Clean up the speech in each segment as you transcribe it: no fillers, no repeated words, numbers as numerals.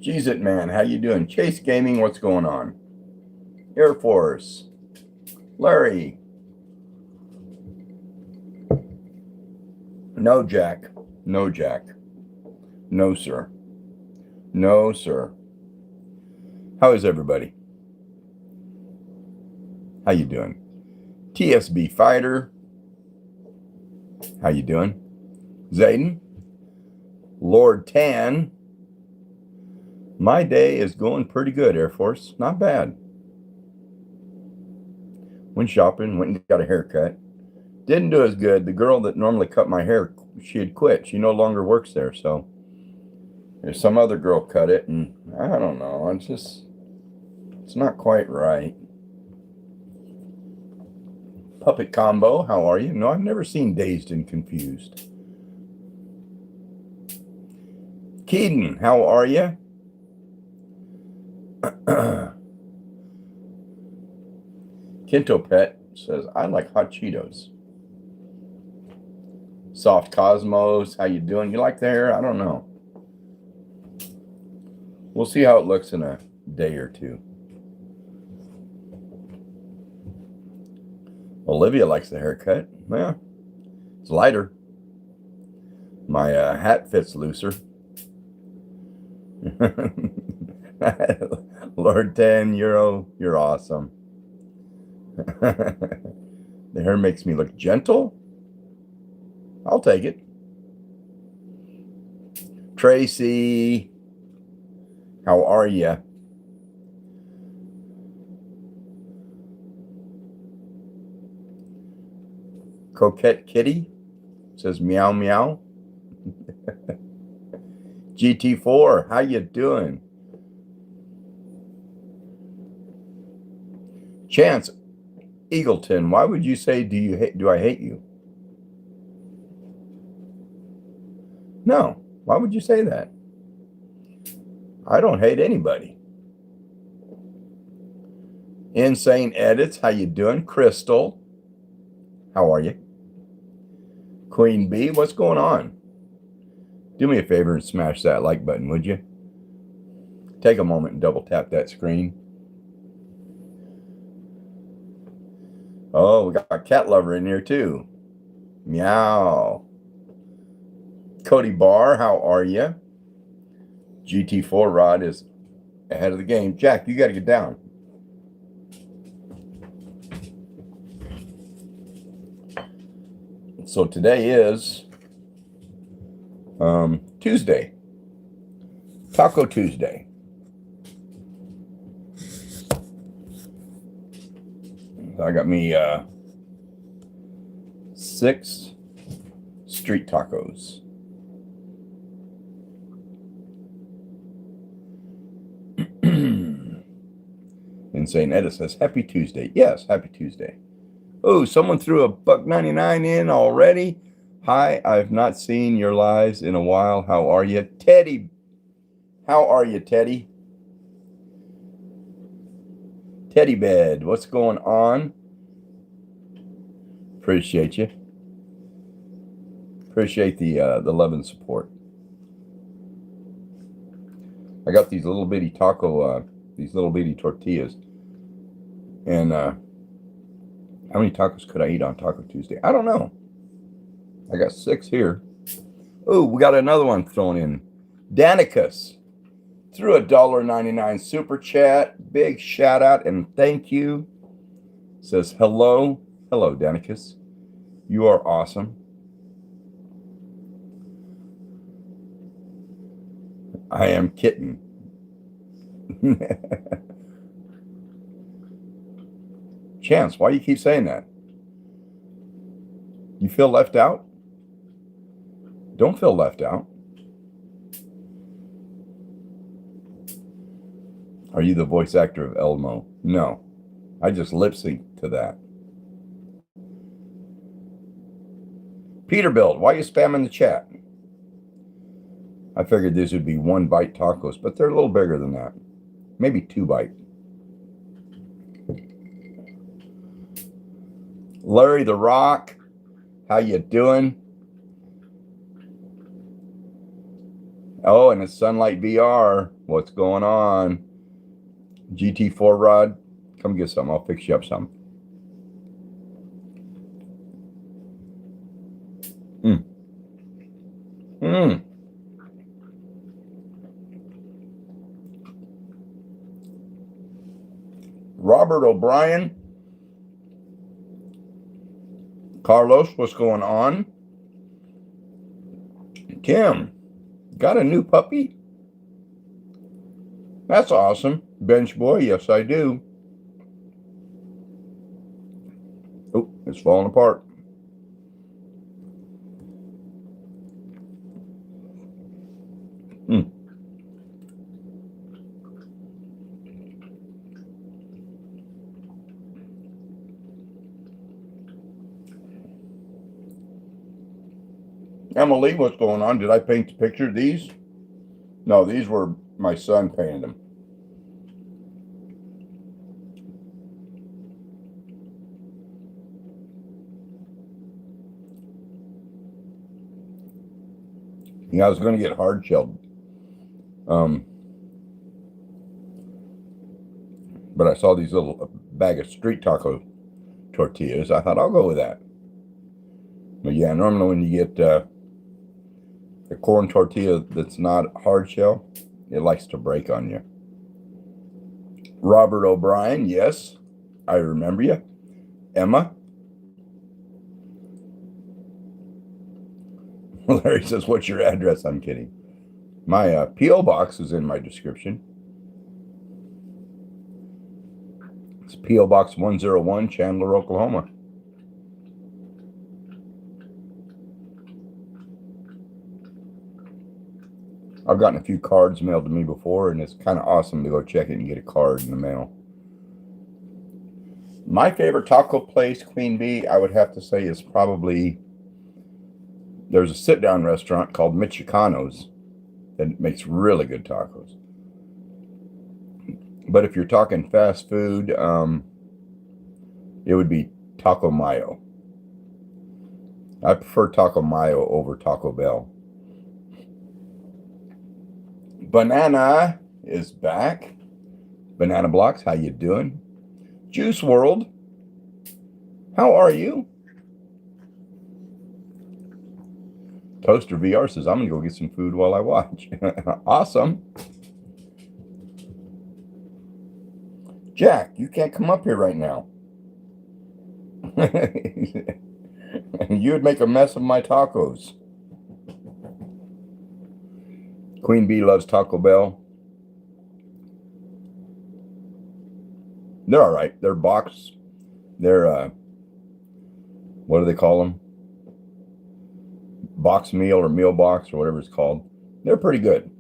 Jeez it, man. How you doing? Chase Gaming, what's going on? Air Force. Larry. No, Jack. No, Jack. No, sir. No, sir. How is everybody? How you doing? TSB Fighter. How you doing? Zayden. Lord Tan. My day is going pretty good, Air Force. Not bad. Went shopping, went and got a haircut. Didn't do as good. The girl that normally cut my hair, she had quit. She no longer works there, so there's some other girl cut it, and I don't know. It's not quite right. Puppet Combo, how are you? No, I've never seen Dazed and Confused. Keaton, how are you? Kinto Pet says, I like hot Cheetos. Soft Cosmos, how you doing? You like the hair? I don't know. We'll see how it looks in a day or two. Olivia likes the haircut. Yeah, it's lighter. My hat fits looser. Lord 10 Euro, you're awesome. The hair makes me look gentle. I'll take it. Tracy, how are you? Coquette Kitty says meow meow. GT4, how you doing? Chance Eagleton, why would you say do I hate you? No, why would you say that? I don't hate anybody. Insane Edits, how you doing? Crystal, how are you? Queen Bee, what's going on? Do me a favor and smash that like button, would you? Take a moment and double tap that screen. Oh, we got Cat Lover in here too. Meow. Cody Barr, how are you? GT4 Rod is ahead of the game. Jack, you got to get down. So today is Tuesday. Taco Tuesday. I got me 6 street tacos. Insane Edit says, Happy Tuesday. Yes, Happy Tuesday. Oh, someone threw a $1.99 in already. Hi, I've not seen your lives in a while. How are you? Teddy. How are you, Teddy? Teddy Bed, what's going on? Appreciate you. Appreciate the love and support. I got these little bitty these little bitty tortillas. And how many tacos could I eat on Taco Tuesday? I don't know. I got 6 here. Oh, we got another one thrown in. Danicus threw a $1.99 super chat. Big shout out and thank you. Says hello. Hello, Danicus. You are awesome. I am Kitten. Chance, why do you keep saying that? You feel left out? Don't feel left out. Are you the voice actor of Elmo? No. I just lip sync to that. Peterbilt, why are you spamming the chat? I figured these would be 1 bite tacos, but they're a little bigger than that. Maybe 2 bite. Larry the Rock, how you doing? Oh, and it's Sunlight VR. what's going on? GT4 Rod, come get some. I'll fix you up some. Robert O'Brien. Carlos, what's going on? Kim, got a new puppy? That's awesome. Bench boy, yes I do. Oh, it's falling apart. Emily, what's going on? Did I paint the picture? These? No, these were my son painted them. Yeah, I was going to get hard shelled. But I saw these little bag of street taco tortillas. I thought I'll go with that. But yeah, normally when you get the corn tortilla that's not hard shell, it likes to break on you. Robert O'Brien, yes, I remember you. Emma. Larry says, what's your address? I'm kidding. My P.O. box is in my description. It's P.O. Box 101, Chandler, Oklahoma. I've gotten a few cards mailed to me before, and it's kind of awesome to go check it and get a card in the mail. My favorite taco place, Queen Bee, I would have to say is probably, there's a sit-down restaurant called Michoacano's that makes really good tacos. But if you're talking fast food, it would be Taco Mayo. I prefer Taco Mayo over Taco Bell. Banana is back. Banana Blocks, how you doing? Juice World, how are you? Toaster VR says, I'm going to go get some food while I watch. Awesome. Jack, you can't come up here right now. You would make a mess of my tacos. Queen Bee loves Taco Bell. They're all right. They're box. They're, what do they call them? Box meal or meal box or whatever it's called. They're pretty good.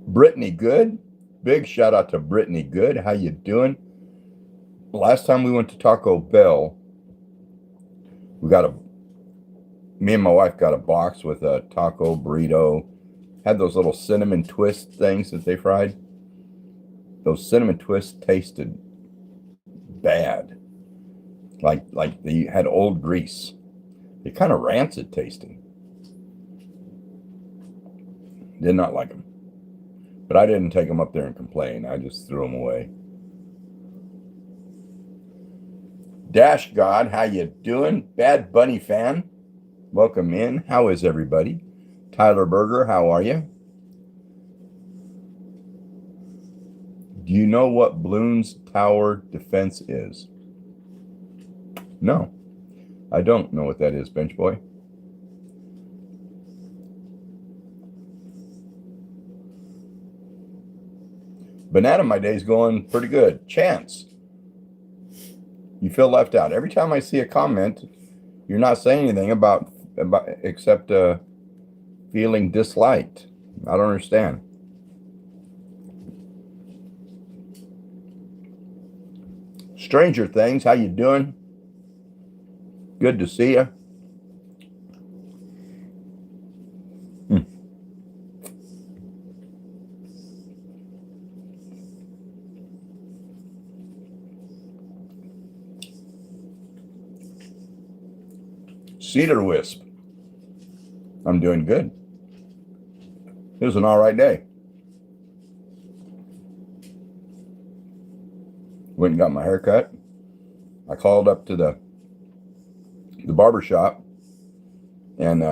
Brittany Good. Big shout out to Brittany Good. How you doing? Last time we went to Taco Bell, me and my wife got a box with a taco burrito. Had those little cinnamon twist things that they fried. Those cinnamon twists tasted bad. Like they had old grease. They're kind of rancid tasting. Did not like them. But I didn't take them up there and complain. I just threw them away. Dash God, how you doing? Bad Bunny fan, welcome in. How is everybody? Tyler Berger, how are you? Do you know what Bloons Tower Defense is? No, I don't know what that is, Bench Boy. Banana, my day's going pretty good. Chance, you feel left out. Every time I see a comment, you're not saying anything about except feeling disliked. I don't understand. Stranger Things, how you doing? Good to see you. Cedar Wisp, I'm doing good. It was an all right day. Went and got my hair cut. I called up to the barber shop and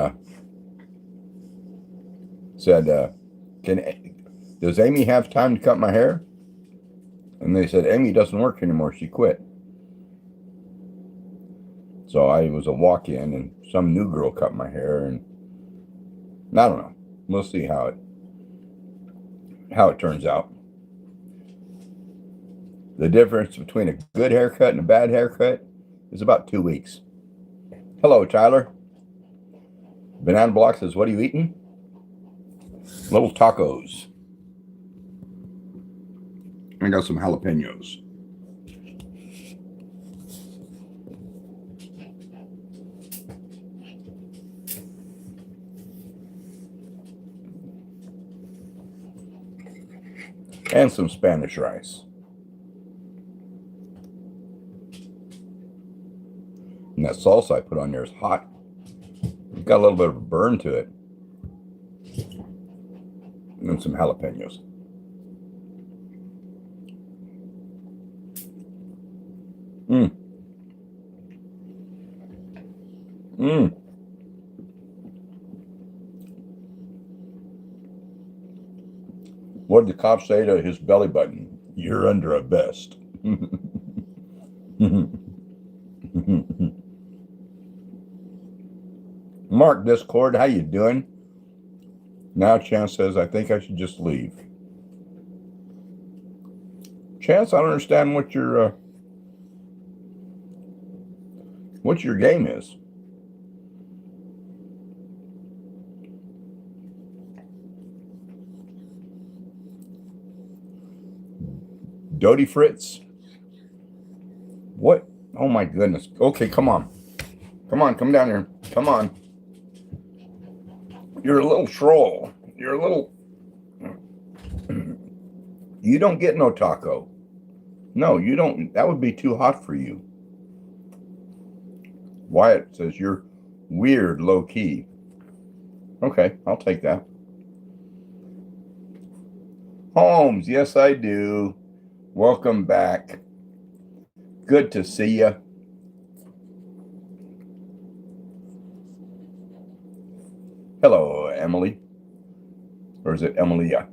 said, does Amy have time to cut my hair? And they said, Amy doesn't work anymore. She quit. So I was a walk-in, and some new girl cut my hair, and I don't know. We'll see how it turns out. The difference between a good haircut and a bad haircut is about 2 weeks. Hello, Tyler. Banana Block says, what are you eating? Little tacos. I got some jalapenos. And some Spanish rice. And that salsa I put on there is hot. It's got a little bit of a burn to it. And some jalapenos. What did the cop say to his belly button? You're under a vest. Mark Discord, how you doing? Now Chance says, I think I should just leave. Chance, I don't understand what your game is. Dodie Fritz. What? Oh my goodness. Okay, come on. Come on, come down here. Come on. You're a little troll. You're a little... You don't get no taco. No, you don't. That would be too hot for you. Wyatt says you're weird, low key. Okay, I'll take that. Holmes, yes I do. Welcome back. Good to see you. Hello, Emily. Or is it Emilia?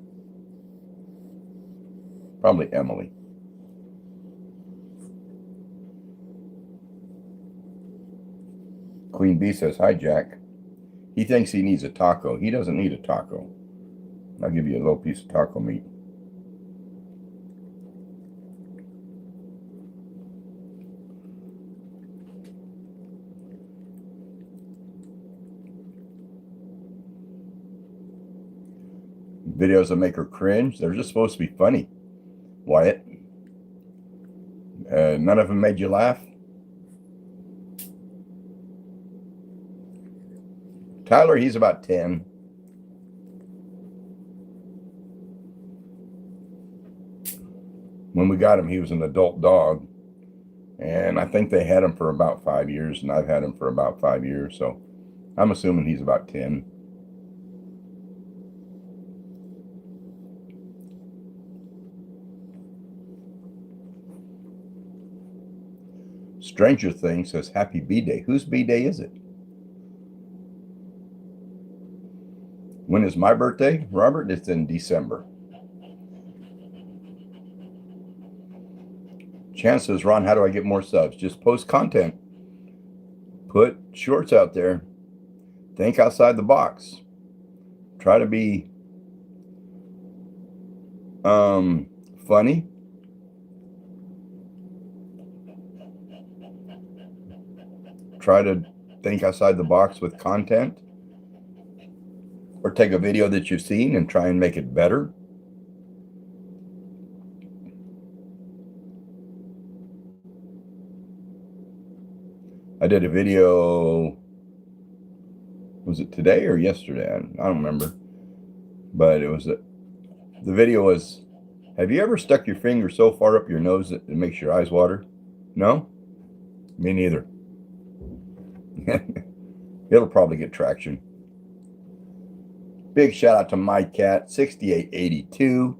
Probably Emily. Queen Bee says, hi, Jack. He thinks he needs a taco. He doesn't need a taco. I'll give you a little piece of taco meat. Videos that make her cringe, they're just supposed to be funny. Wyatt. None of them made you laugh? Tyler, he's about 10. When we got him, he was an adult dog. And I think they had him for about 5 years, and I've had him for about 5 years. So I'm assuming he's about 10. Stranger Things says, happy B-Day. Whose B-Day is it? When is my birthday, Robert? It's in December. Chance says, Ron, how do I get more subs? Just post content. Put shorts out there. Think outside the box. Try to be funny. Try to think outside the box with content. Or take a video that you've seen and try and make it better. I did a video, was it today or yesterday? I don't remember. But it was, the video was, have you ever stuck your finger so far up your nose that it makes your eyes water? No? Me neither. It'll probably get traction. Big shout out to my cat, 6882.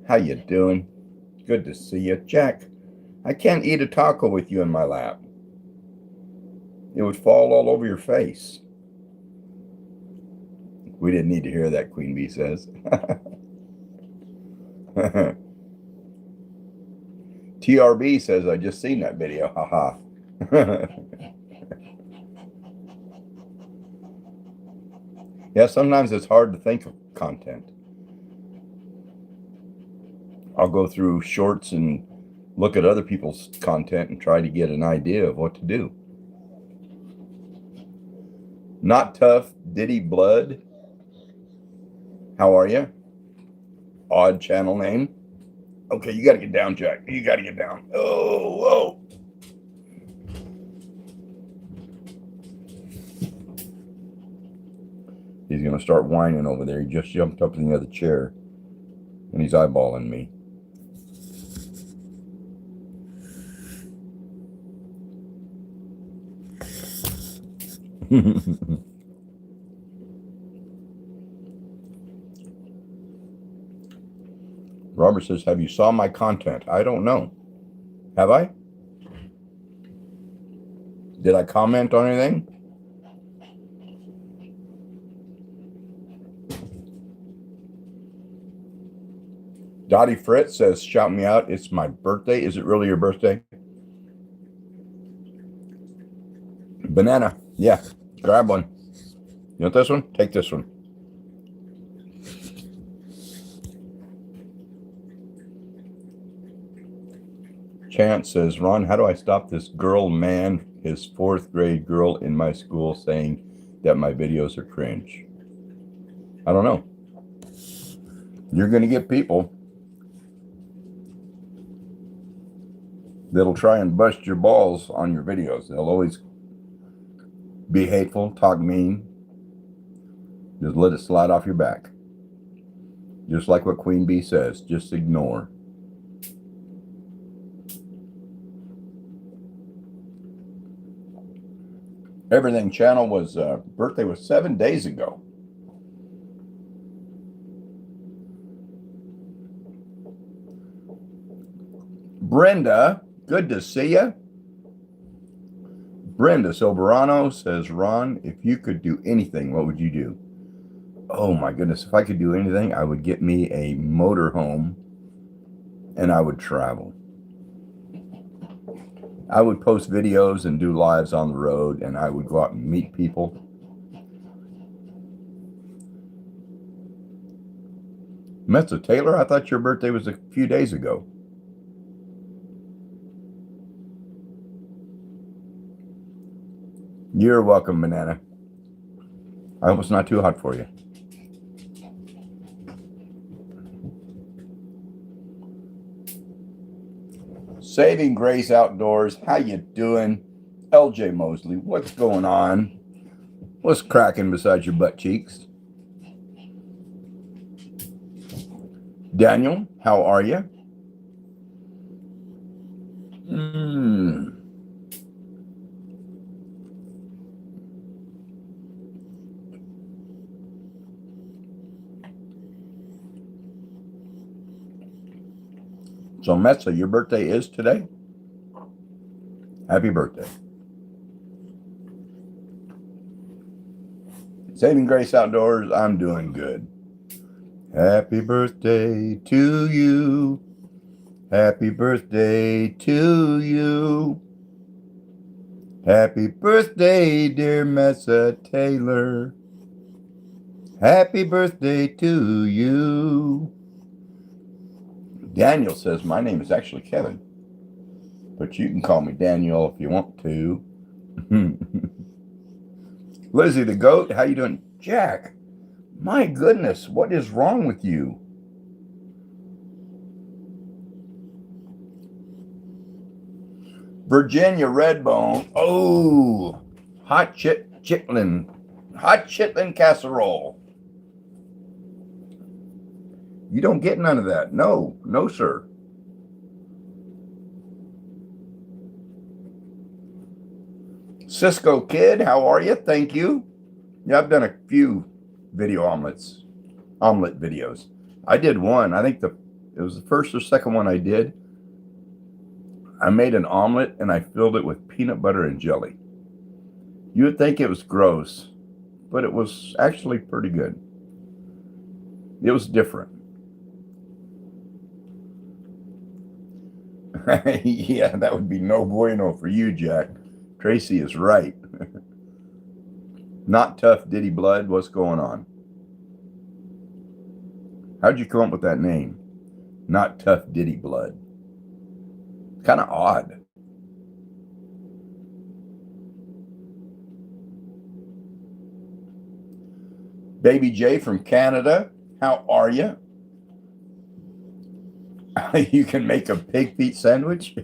How you doing? Good to see you. Jack, I can't eat a taco with you in my lap. It would fall all over your face. We didn't need to hear that, Queen Bee says. TRB says, I just seen that video. Haha. Yeah, sometimes it's hard to think of content. I'll go through shorts and look at other people's content and try to get an idea of what to do. Not Tough, Diddy Blood. How are you? Odd channel name. Okay, you got to get down, Jack. You got to get down. Oh, whoa. He's going to start whining over there. He just jumped up in the other chair, and he's eyeballing me. Robert says, have you saw my content? I don't know. Have I? Did I comment on anything? Dottie Fritz says, shout me out. It's my birthday. Is it really your birthday? Banana. Yeah. Grab one. You want this one? Take this one. Chance says, Ron, how do I stop this girl man, his 4th grade girl in my school, saying that my videos are cringe? I don't know. You're going to get people that'll try and bust your balls on your videos. They'll always be hateful, talk mean. Just let it slide off your back. Just like what Queen Bee says, just ignore. Everything channel was birthday was 7 days ago. Brenda, good to see you. Brenda Soberano says, Ron, if you could do anything, what would you do? Oh my goodness, if I could do anything, I would get me a motorhome and I would travel. I would post videos and do lives on the road, and I would go out and meet people. Metza Taylor, I thought your birthday was a few days ago. You're welcome, Banana. I hope it's not too hot for you. Saving Grace Outdoors, how you doing? LJ Mosley, what's going on? What's cracking beside your butt cheeks? Daniel, how are you? So, Metza, your birthday is today? Happy birthday. Saving Grace Outdoors, I'm doing good. Happy birthday to you. Happy birthday to you. Happy birthday, dear Metza Taylor. Happy birthday to you. Daniel says, my name is actually Kevin, but you can call me Daniel if you want to. Lizzie the Goat, how you doing? Jack, my goodness, what is wrong with you? Virginia Redbone, oh, hot chitlin casserole. You don't get none of that. No, no, sir. Cisco Kid, how are you? Thank you. Yeah, I've done a few omelet videos. I did one. I think it was the first or second one I did. I made an omelet and I filled it with peanut butter and jelly. You would think it was gross, but it was actually pretty good. It was different. Yeah, that would be no bueno for you, Jack. Tracy is right. Not tough, Diddy Blood. What's going on? How'd you come up with that name? Not tough, Diddy Blood. Kind of odd. Baby J from Canada. How are you? You can make a pig feet sandwich?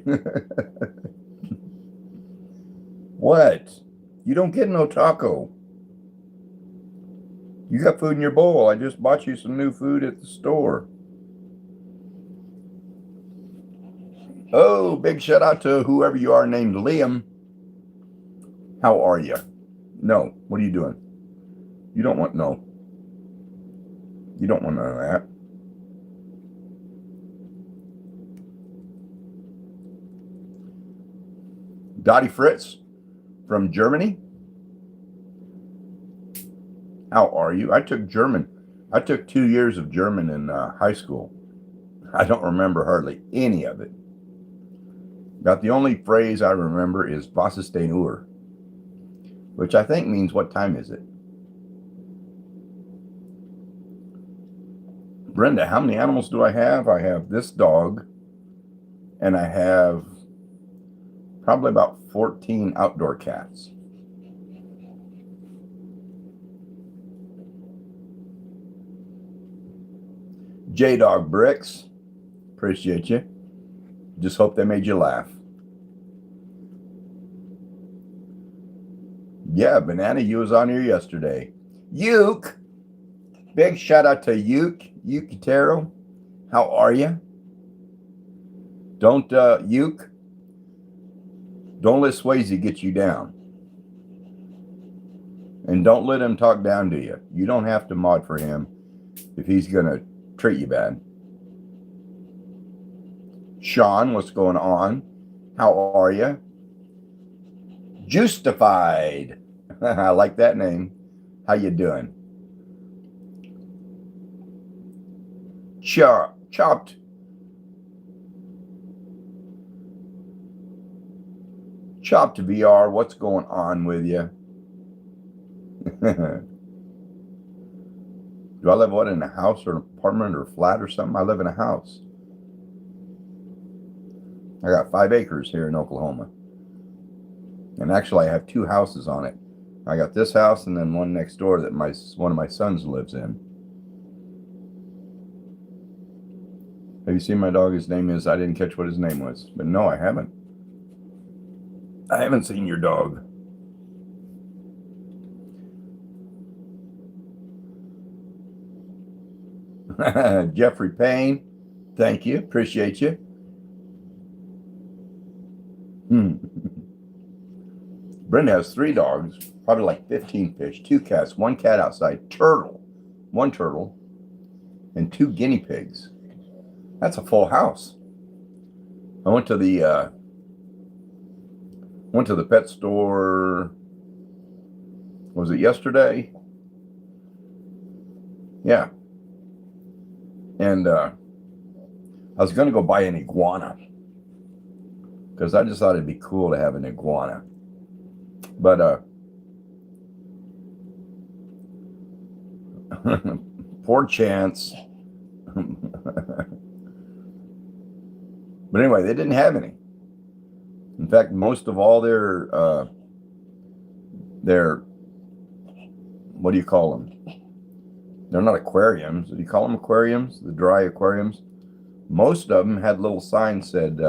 What? You don't get no taco. You got food in your bowl. I just bought you some new food at the store. Oh, big shout out to whoever you are named Liam. How are you? No. What are you doing? You don't want no. You don't want none of that. Dottie Fritz from Germany. How are you? I took German. I took 2 years of German in high school. I don't remember hardly any of it. About the only phrase I remember is Was ist denn Uhr? Which I think means what time is it? Brenda, how many animals do I have? I have this dog, and I have probably about 14 outdoor cats. J-Dog Bricks, appreciate you. Just hope they made you laugh. Yeah, Banana, you was on here yesterday. Uke, big shout out to Uke Taro. How are you? Don't Uke, don't let Swayze get you down. And don't let him talk down to you. You don't have to mod for him if he's going to treat you bad. Sean, what's going on? How are you? Justified. I like that name. How you doing? Chopped. Chopped VR, what's going on with you? Do I live, what, in a house or an apartment or a flat or something? I live in a house. I got 5 acres here in Oklahoma. And actually, I have 2 houses on it. I got this house and then one next door that one of my sons lives in. Have you seen my dog? His name is, I didn't catch what his name was. But no, I haven't. I haven't seen your dog. Jeffrey Payne, thank you. Appreciate you. Brenda has 3 dogs, probably like 15 fish, 2 cats, 1 cat outside, 1 turtle, and 2 guinea pigs. That's a full house. I went to the pet store. Was it yesterday? Yeah. And I was going to go buy an iguana because I just thought it'd be cool to have an iguana. But poor chance. But anyway, they didn't have any. In fact, most of all their what do you call them? They're not aquariums. Do you call them aquariums? The dry aquariums? Most of them had little signs said,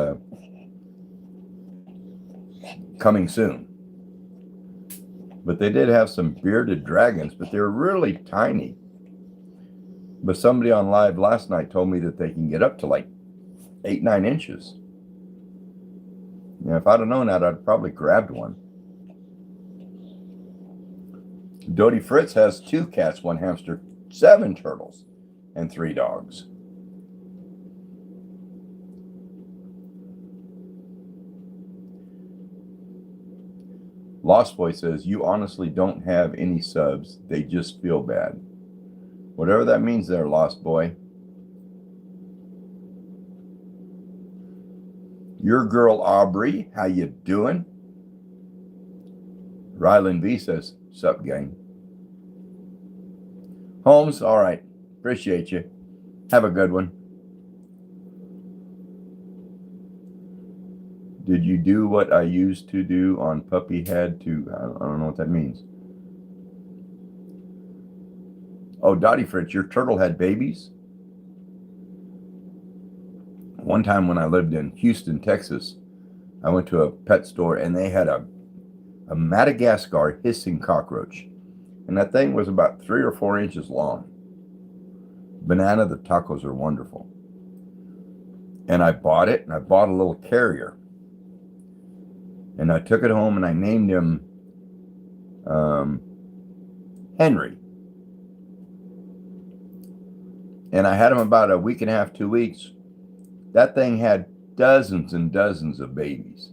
coming soon. But they did have some bearded dragons, but they were really tiny. But somebody on live last night told me that they can get up to like 8-9 inches. Yeah, if I'd have known that, I'd probably grabbed one. Dodie Fritz has 2 cats, 1 hamster, 7 turtles, and 3 dogs. Lost Boy says, you honestly don't have any subs. They just feel bad. Whatever that means there, Lost Boy. Your girl Aubrey, how you doing? Ryland V says, sup gang. Holmes, all right. Appreciate you. Have a good one. Did you do what I used to do on Puppy Head to, I don't know what that means. Oh, Dottie Fritz, your turtle had babies? One time when I lived in Houston, Texas, I went to a pet store and they had a Madagascar hissing cockroach. And that thing was about 3 or 4 inches long. Banana, the tacos are wonderful. And I bought it, and I bought a little carrier. And I took it home and I named him Henry. And I had him about a week and a half, 2 weeks. That thing had dozens and dozens of babies.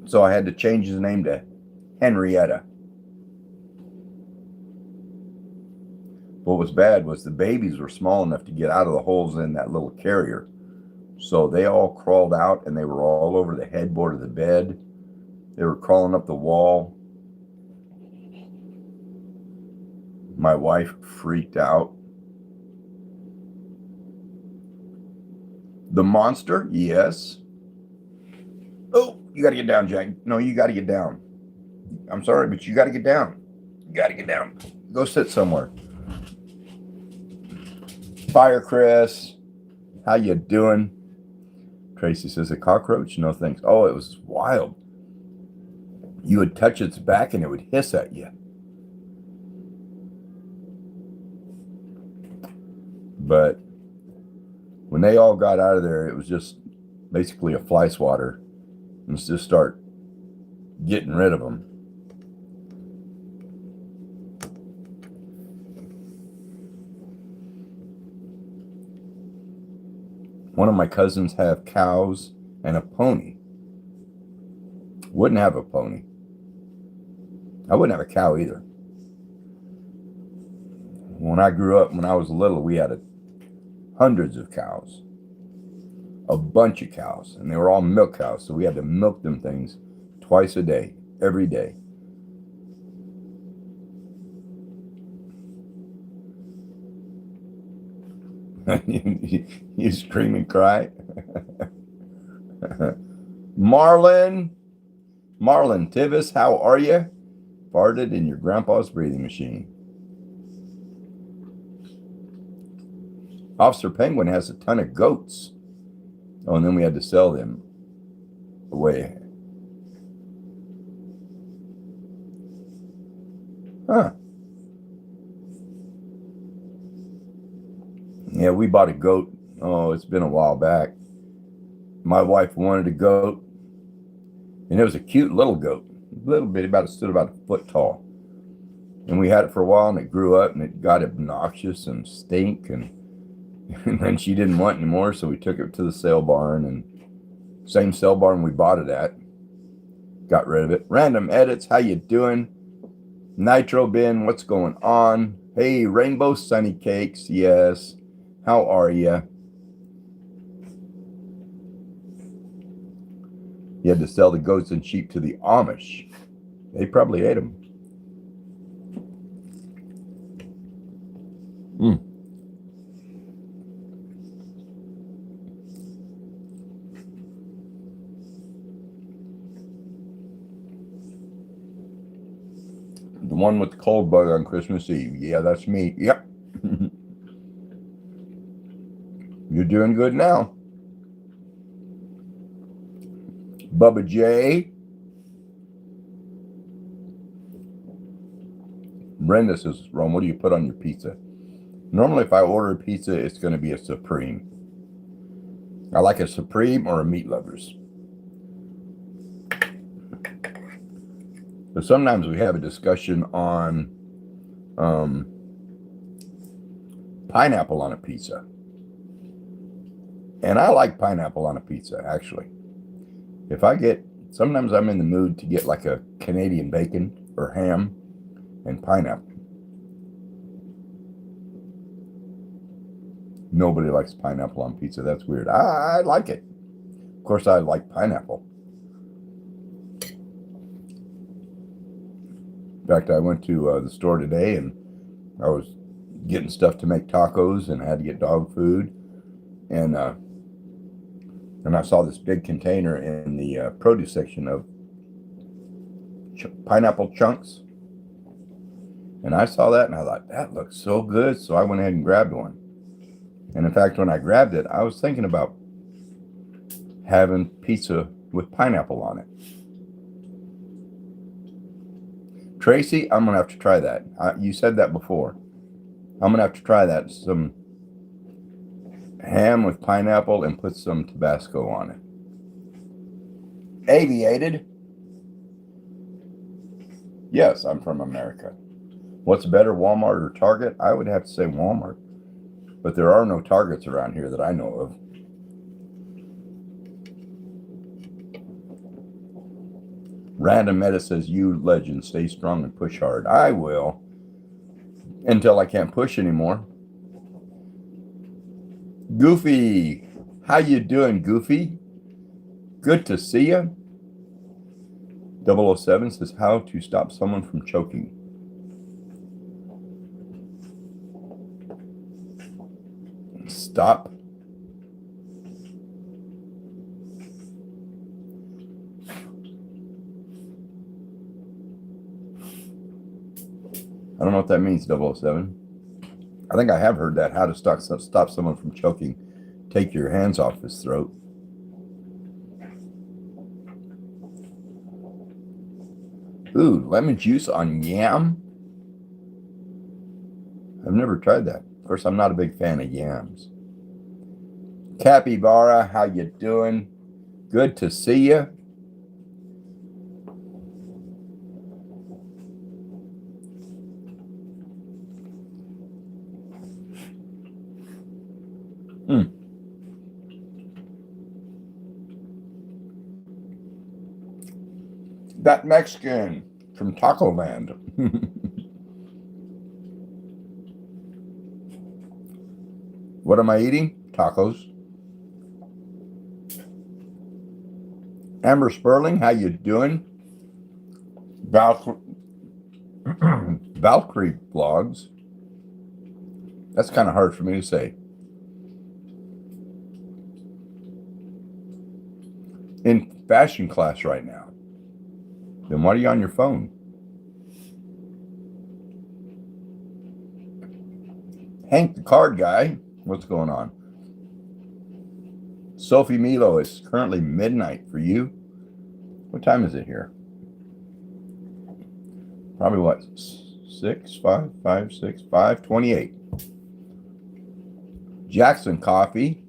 So I had to change his name to Henrietta. What was bad was the babies were small enough to get out of the holes in that little carrier. So they all crawled out and they were all over the headboard of the bed. They were crawling up the wall. My wife freaked out. The monster? Yes. Oh, you got to get down, Jack. No, you got to get down. I'm sorry, but you got to get down. You got to get down. Go sit somewhere. Fire Chris. How you doing? Tracy says, a cockroach? No thanks. Oh, it was wild. You would touch its back and it would hiss at you. But when they all got out of there, it was just basically a fly swatter. Let's just start getting rid of them. One of my cousins have cows and a pony. Wouldn't have a pony. I wouldn't have a cow either. When I grew up, when I was little, we had hundreds of cows. A bunch of cows. And they were all milk cows. So we had to milk them things twice a day, every day. You scream and cry. Marlon Tivis, how are you? Farted in your grandpa's breathing machine. Officer Penguin has a ton of goats. Oh, and then we had to sell them away. Huh. Yeah, we bought a goat. Oh, it's been a while back. My wife wanted a goat, and it was a cute little goat. A little bit, stood about a foot tall. And we had it for a while, and it grew up, and it got obnoxious and stink, and then she didn't want it anymore, so we took it to the sale barn, and same sale barn we bought it at. Got rid of it. Random Edits, how you doing? Nitro Bin, what's going on? Hey, Rainbow Sunny Cakes, yes. How are you? You had to sell the goats and sheep to the Amish. They probably ate them. The one with the cold bug on Christmas Eve. Yeah, that's me. Yep. You're doing good now. Bubba J. Brenda says, Rome, what do you put on your pizza? Normally, if I order a pizza, it's going to be a Supreme. I like a Supreme or a Meat Lovers. But sometimes we have a discussion on pineapple on a pizza. And I like pineapple on a pizza, actually. Sometimes I'm in the mood to get like a Canadian bacon or ham and pineapple. Nobody likes pineapple on pizza. That's weird. I like it. Of course, I like pineapple. In fact, I went to the store today and I was getting stuff to make tacos and I had to get dog food. And I saw this big container in the produce section of pineapple chunks. And I saw that and I thought, that looks so good. So I went ahead and grabbed one. And in fact, when I grabbed it, I was thinking about having pizza with pineapple on it. Tracy, I'm going to have to try that. You said that before. I'm going to have to try that. Some ham with pineapple and put some Tabasco on it. Aviated. Yes, I'm from America. What's better, Walmart or Target? I would have to say Walmart. But there are no Targets around here that I know of. Random Meta says, you legend, stay strong and push hard. I will. Until I can't push anymore. Goofy. How you doing, Goofy? Good to see you. 007 says, how to stop someone from choking. Stop. I don't know what that means, 007. I think I have heard that. How to stop someone from choking. Take your hands off his throat. Ooh, lemon juice on yam? I've never tried that. Of course, I'm not a big fan of yams. Capybara, how you doing? Good to see you. That Mexican from Taco Land. What am I eating? Tacos. Amber Sperling, how you doing? Valkyrie vlogs. That's kind of hard for me to say. In fashion class right now. Then why are you on your phone? Hank the card guy, what's going on? Sophie Milo, it's currently midnight for you. What time is it here? Probably what? 5:28. Jackson Coffee.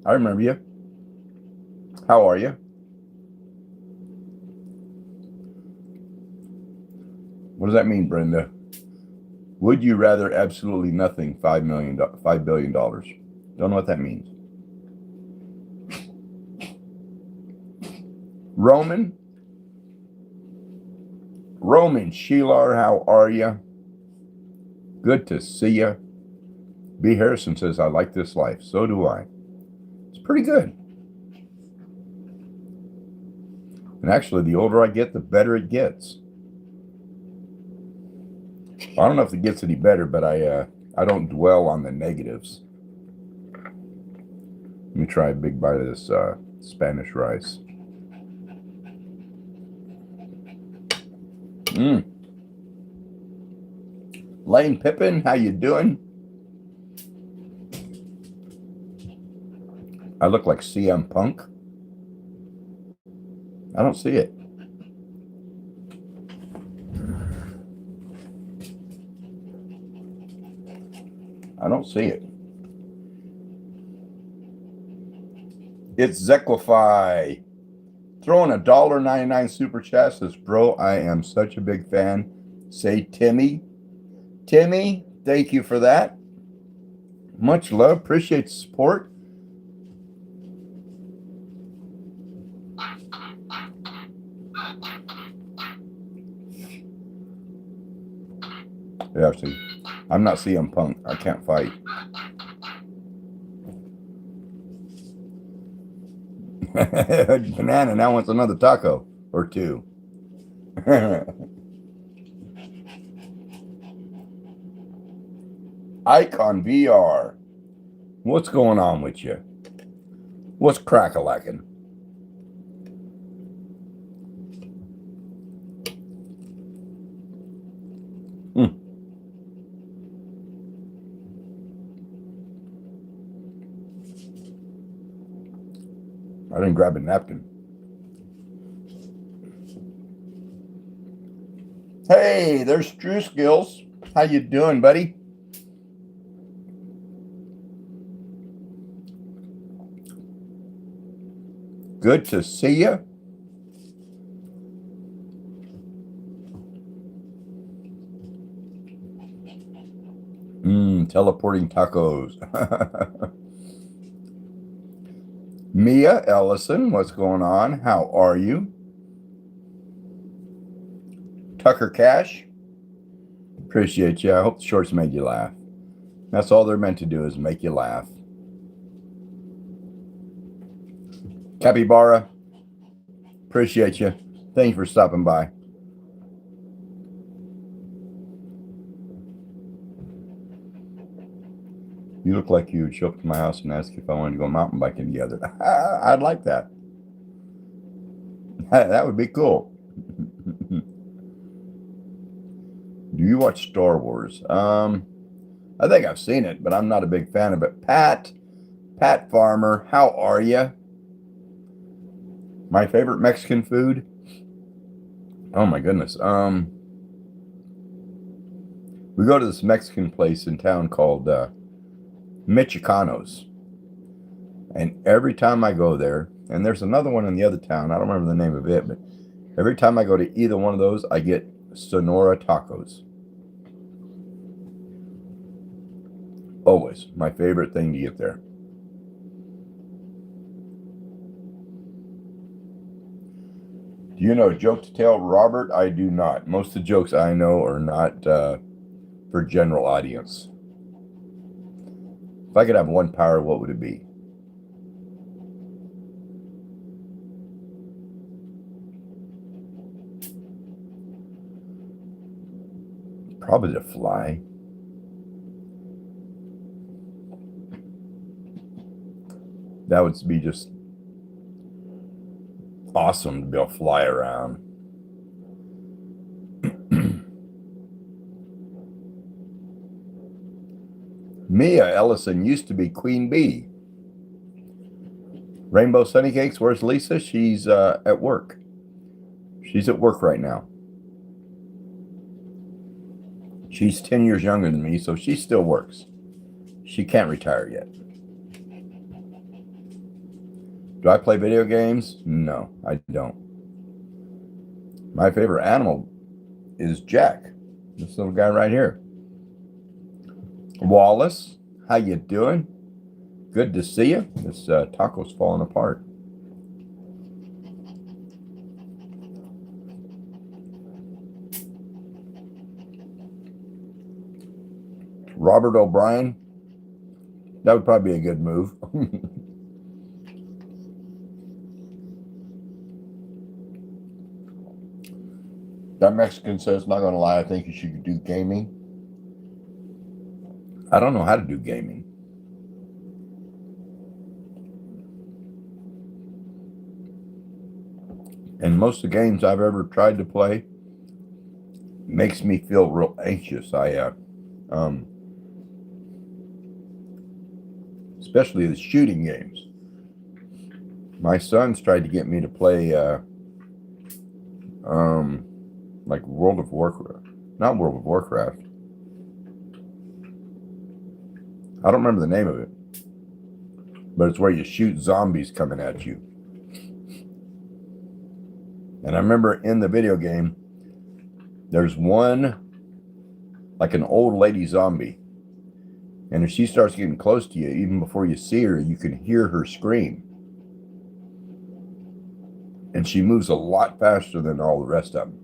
I remember you. How are you? What does that mean, Brenda? Would you rather absolutely nothing, $5 billion? Don't know what that means. Roman Sheelar, how are you? Good to see you. B. Harrison says, I like this life. So do I. It's pretty good. And actually, the older I get, the better it gets. I don't know if it gets any better, but I don't dwell on the negatives. Let me try a big bite of this Spanish rice. Lane Pippin, how you doing? I look like CM Punk. I don't see it. I don't see it. It's Zequify. Throwing a $1.99 super chat says, bro, I am such a big fan. Say Timmy. Timmy, thank you for that. Much love. Appreciate the support. Yeah, see, I'm not CM Punk. I can't fight. Banana now wants another taco or two. Icon VR. What's going on with you? What's crack-a-lacking? I didn't grab a napkin. Hey, there's Drew Skills. How you doing, buddy? Good to see you. Teleporting tacos. Mia Ellison, what's going on? How are you? Tucker Cash, appreciate you. I hope the shorts made you laugh. That's all they're meant to do, is make you laugh. Capybara, appreciate you. Thank you for stopping by. You look like you would show up to my house and ask if I wanted to go mountain biking together. I'd like that. That would be cool. Do you watch Star Wars? I think I've seen it, but I'm not a big fan of it. Pat Farmer, how are you? My favorite Mexican food? Oh my goodness. We go to this Mexican place in town called Michoacanos. And every time I go there, and there's another one in the other town, I don't remember the name of it, but every time I go to either one of those, I get Sonora tacos. Always my favorite thing to get there. Do you know a joke to tell, Robert? I do not. Most of the jokes I know are not for general audience. If I could have one power, what would it be? Probably to fly. That would be just awesome to be able to fly around. Mia Ellison used to be Queen Bee. Rainbow Sunny Cakes, where's Lisa? She's at work. She's at work right now. She's 10 years younger than me, so she still works. She can't retire yet. Do I play video games? No, I don't. My favorite animal is Jack, this little guy right here. Wallace, how you doing? Good to see you. This taco's falling apart. Robert O'Brien, that would probably be a good move. That Mexican says, not going to lie, I think you should do gaming. I don't know how to do gaming. And most of the games I've ever tried to play makes me feel real anxious. Especially the shooting games. My son's tried to get me to play like World of Warcraft. Not World of Warcraft. I don't remember the name of it. But it's where you shoot zombies coming at you. And I remember in the video game, there's one, like an old lady zombie. And if she starts getting close to you, even before you see her, you can hear her scream. And she moves a lot faster than all the rest of them.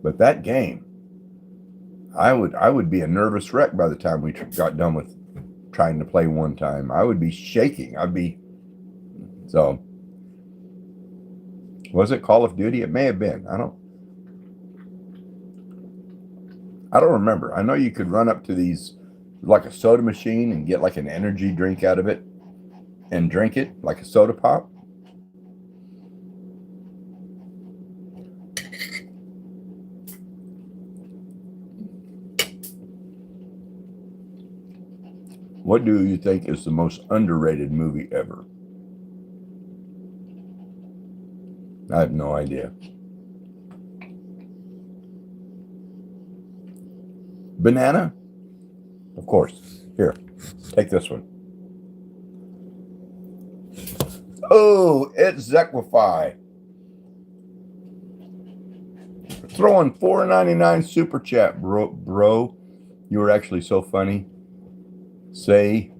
But that game, I would be a nervous wreck by the time we got done with trying to play one time. I would be shaking. So, was it Call of Duty? It may have been. I don't remember. I know you could run up to these, like a soda machine, and get like an energy drink out of it and drink it like a soda pop. What do you think is the most underrated movie ever? I have no idea. Banana? Of course. Here, take this one. Oh, it's Zequify. Throwing $4.99 super chat, bro. You were actually so funny. Say,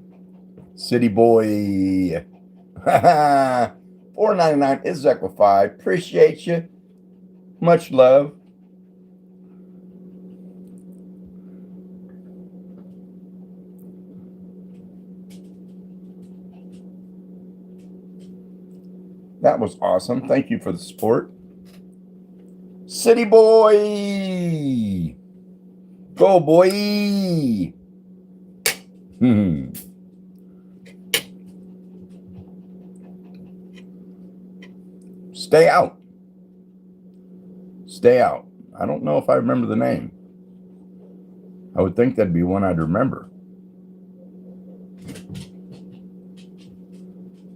City Boy. $4.99 is Zequify. Appreciate you. Much love. That was awesome. Thank you for the support. City Boy. Go, boy. Stay out. Stay out. I don't know if I remember the name. I would think that'd be one I'd remember.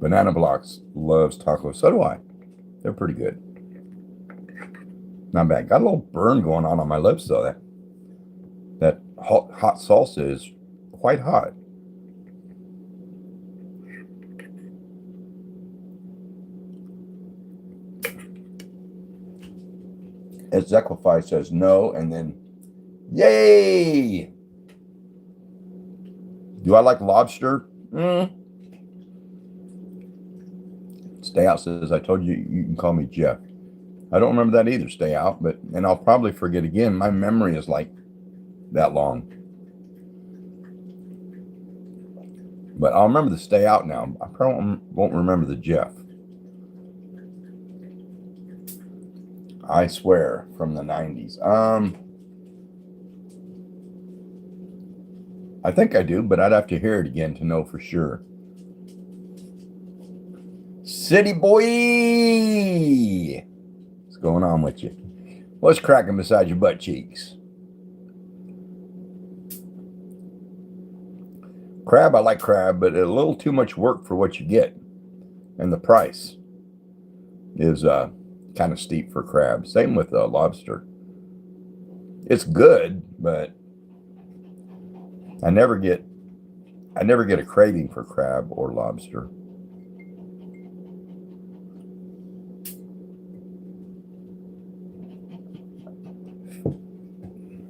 Banana Blocks loves tacos. So do I. They're pretty good. Not bad. Got a little burn going on my lips, though. That hot salsa is quite hot. As Zequify says no, and then yay! Do I like lobster? Stay out says, I told you you can call me Jeff. I don't remember that either, Stay Out, and I'll probably forget again. My memory is like that long. But I'll remember the Stay Out now. I probably won't remember the Jeff. I swear, from the 90s. I think I do, but I'd have to hear it again to know for sure. City Boy! What's going on with you? What's cracking beside your butt cheeks? Crab, I like crab, but a little too much work for what you get. And the price is kind of steep for crab. Same with lobster. It's good, but I never get a craving for crab or lobster.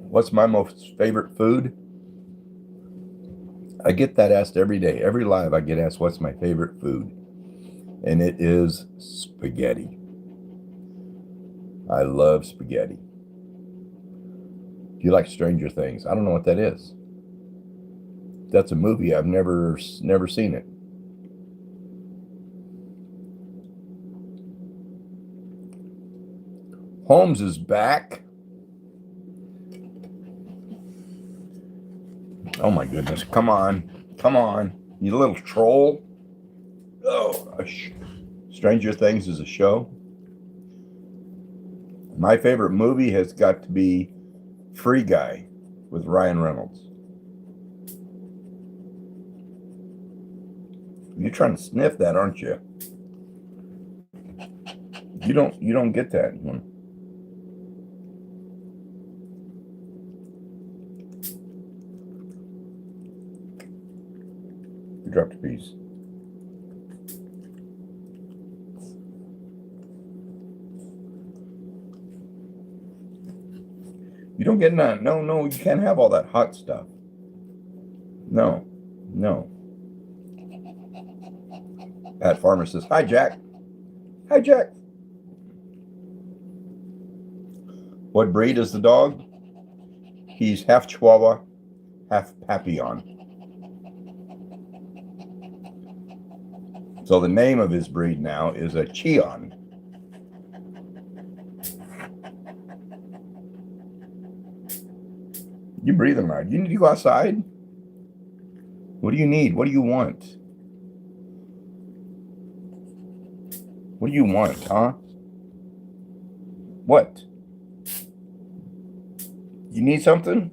What's my most favorite food? I get that asked every day. Every live I get asked what's my favorite food. And it is spaghetti. I love spaghetti. Do you like Stranger Things? I don't know what that is. That's a movie. I've never seen it. Holmes is back. Oh my goodness. Come on. Come on. You little troll. Oh, Stranger Things is a show. My favorite movie has got to be Free Guy with Ryan Reynolds. You're trying to sniff that, aren't you? You don't get that one. You dropped a piece. You don't get none. No, no, you can't have all that hot stuff. No, no. Pat Farmer says, "Hi, Jack. Hi, Jack. What breed is the dog? He's half Chihuahua, half Papillon. So the name of his breed now is a Chion. You breathing loud. You need to go outside? What do you need? What do you want? What do you want, huh? What? You need something?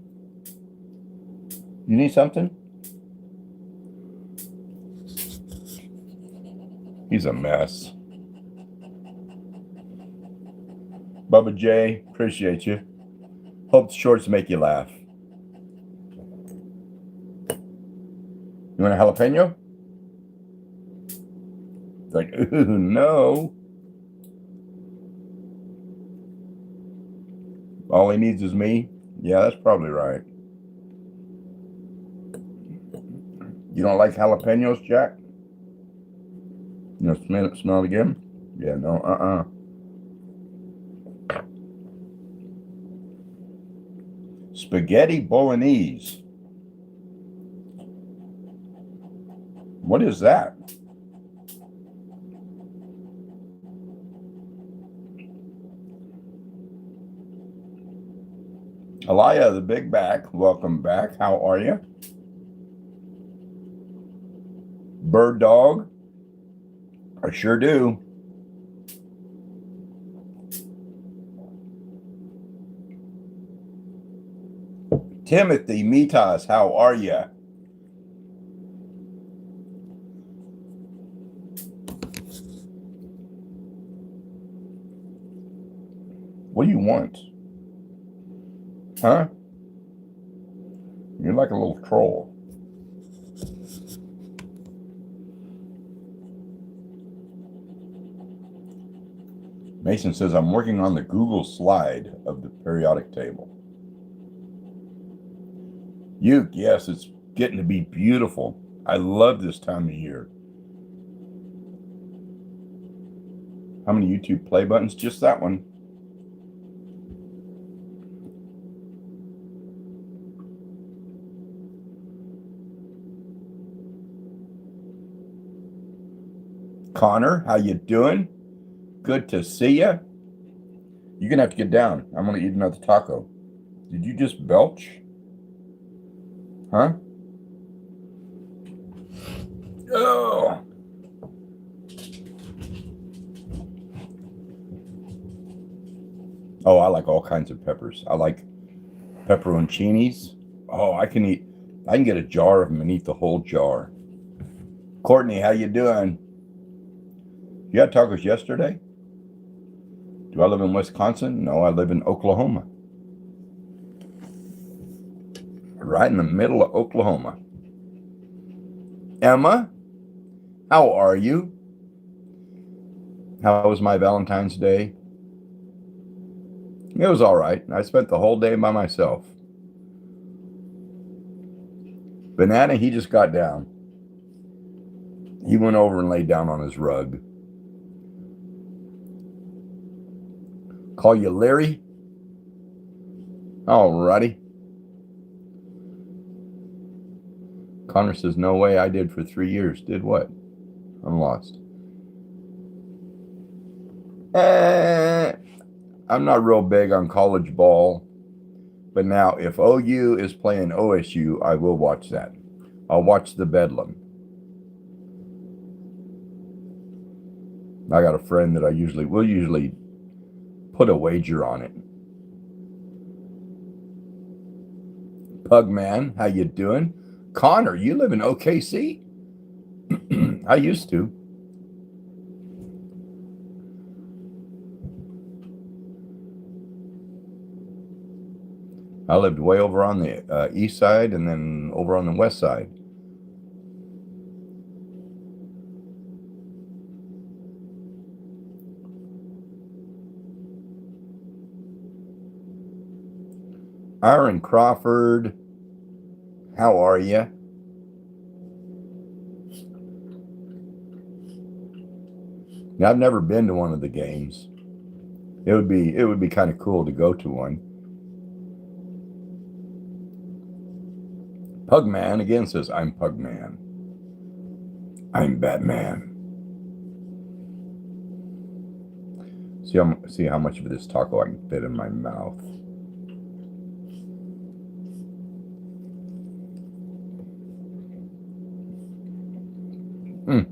You need something? He's a mess. Bubba J, appreciate you. Hope the shorts make you laugh. You want a jalapeno? It's like, ooh, no. All he needs is me? Yeah, that's probably right. You don't like jalapenos, Jack? You know, smell it again? Yeah, no, Spaghetti bolognese. What is that? Alaya, the big back, welcome back. How are you? Bird dog? I sure do. Timothy Mitas, how are you? What do you want? Huh? You're like a little troll. Mason says, I'm working on the Google slide of the periodic table. Yes, it's getting to be beautiful. I love this time of year. How many YouTube play buttons? Just that one. Connor, how you doing? Good to see you. You're going to have to get down. I'm going to eat another taco. Did you just belch? Huh? Oh. Oh, I like all kinds of peppers. I like pepperoncinis. Oh, I can get a jar of them and eat the whole jar. Courtney, how you doing? You had tacos yesterday? Do I live in Wisconsin? No, I live in Oklahoma. Right in the middle of Oklahoma. Emma, how are you? How was my Valentine's Day? It was all right. I spent the whole day by myself. Banana, he just got down. He went over and laid down on his rug. Call you Larry? Alrighty. Connor says, no way, I did for 3 years. Did what? I'm lost. I'm not real big on college ball. But now, if OU is playing OSU, I will watch that. I'll watch the Bedlam. I got a friend that we'll usually put a wager on it. Pugman, how you doing? Connor, you live in OKC? I used to. I lived way over on the east side and then over on the west side. Aaron Crawford, how are you? Now, I've never been to one of the games. It would be kind of cool to go to one. Pugman again says, I'm Pugman. I'm Batman. See how much of this taco I can fit in my mouth. Mm.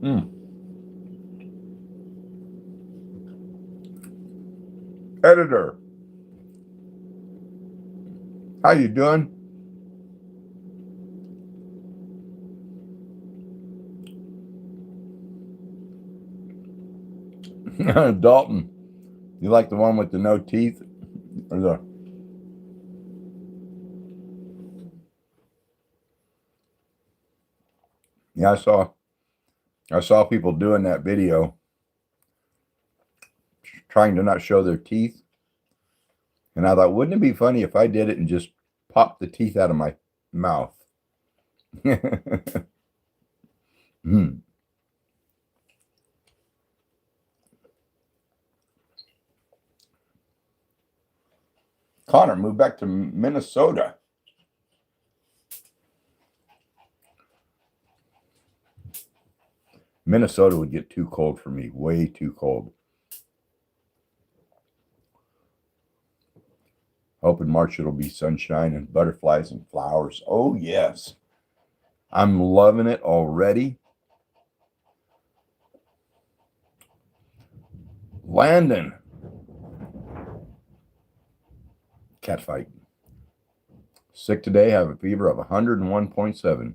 Mm. Editor, how you doing? Dalton, you like the one with the no teeth? Or the... Yeah, I saw people doing that video trying to not show their teeth. And I thought, wouldn't it be funny if I did it and just popped the teeth out of my mouth? Mm. Connor moved back to Minnesota. Minnesota would get too cold for me, way too cold. Hope in March it'll be sunshine and butterflies and flowers. Oh, yes. I'm loving it already. Landon. Cat fight. Sick today, have a fever of 101.7.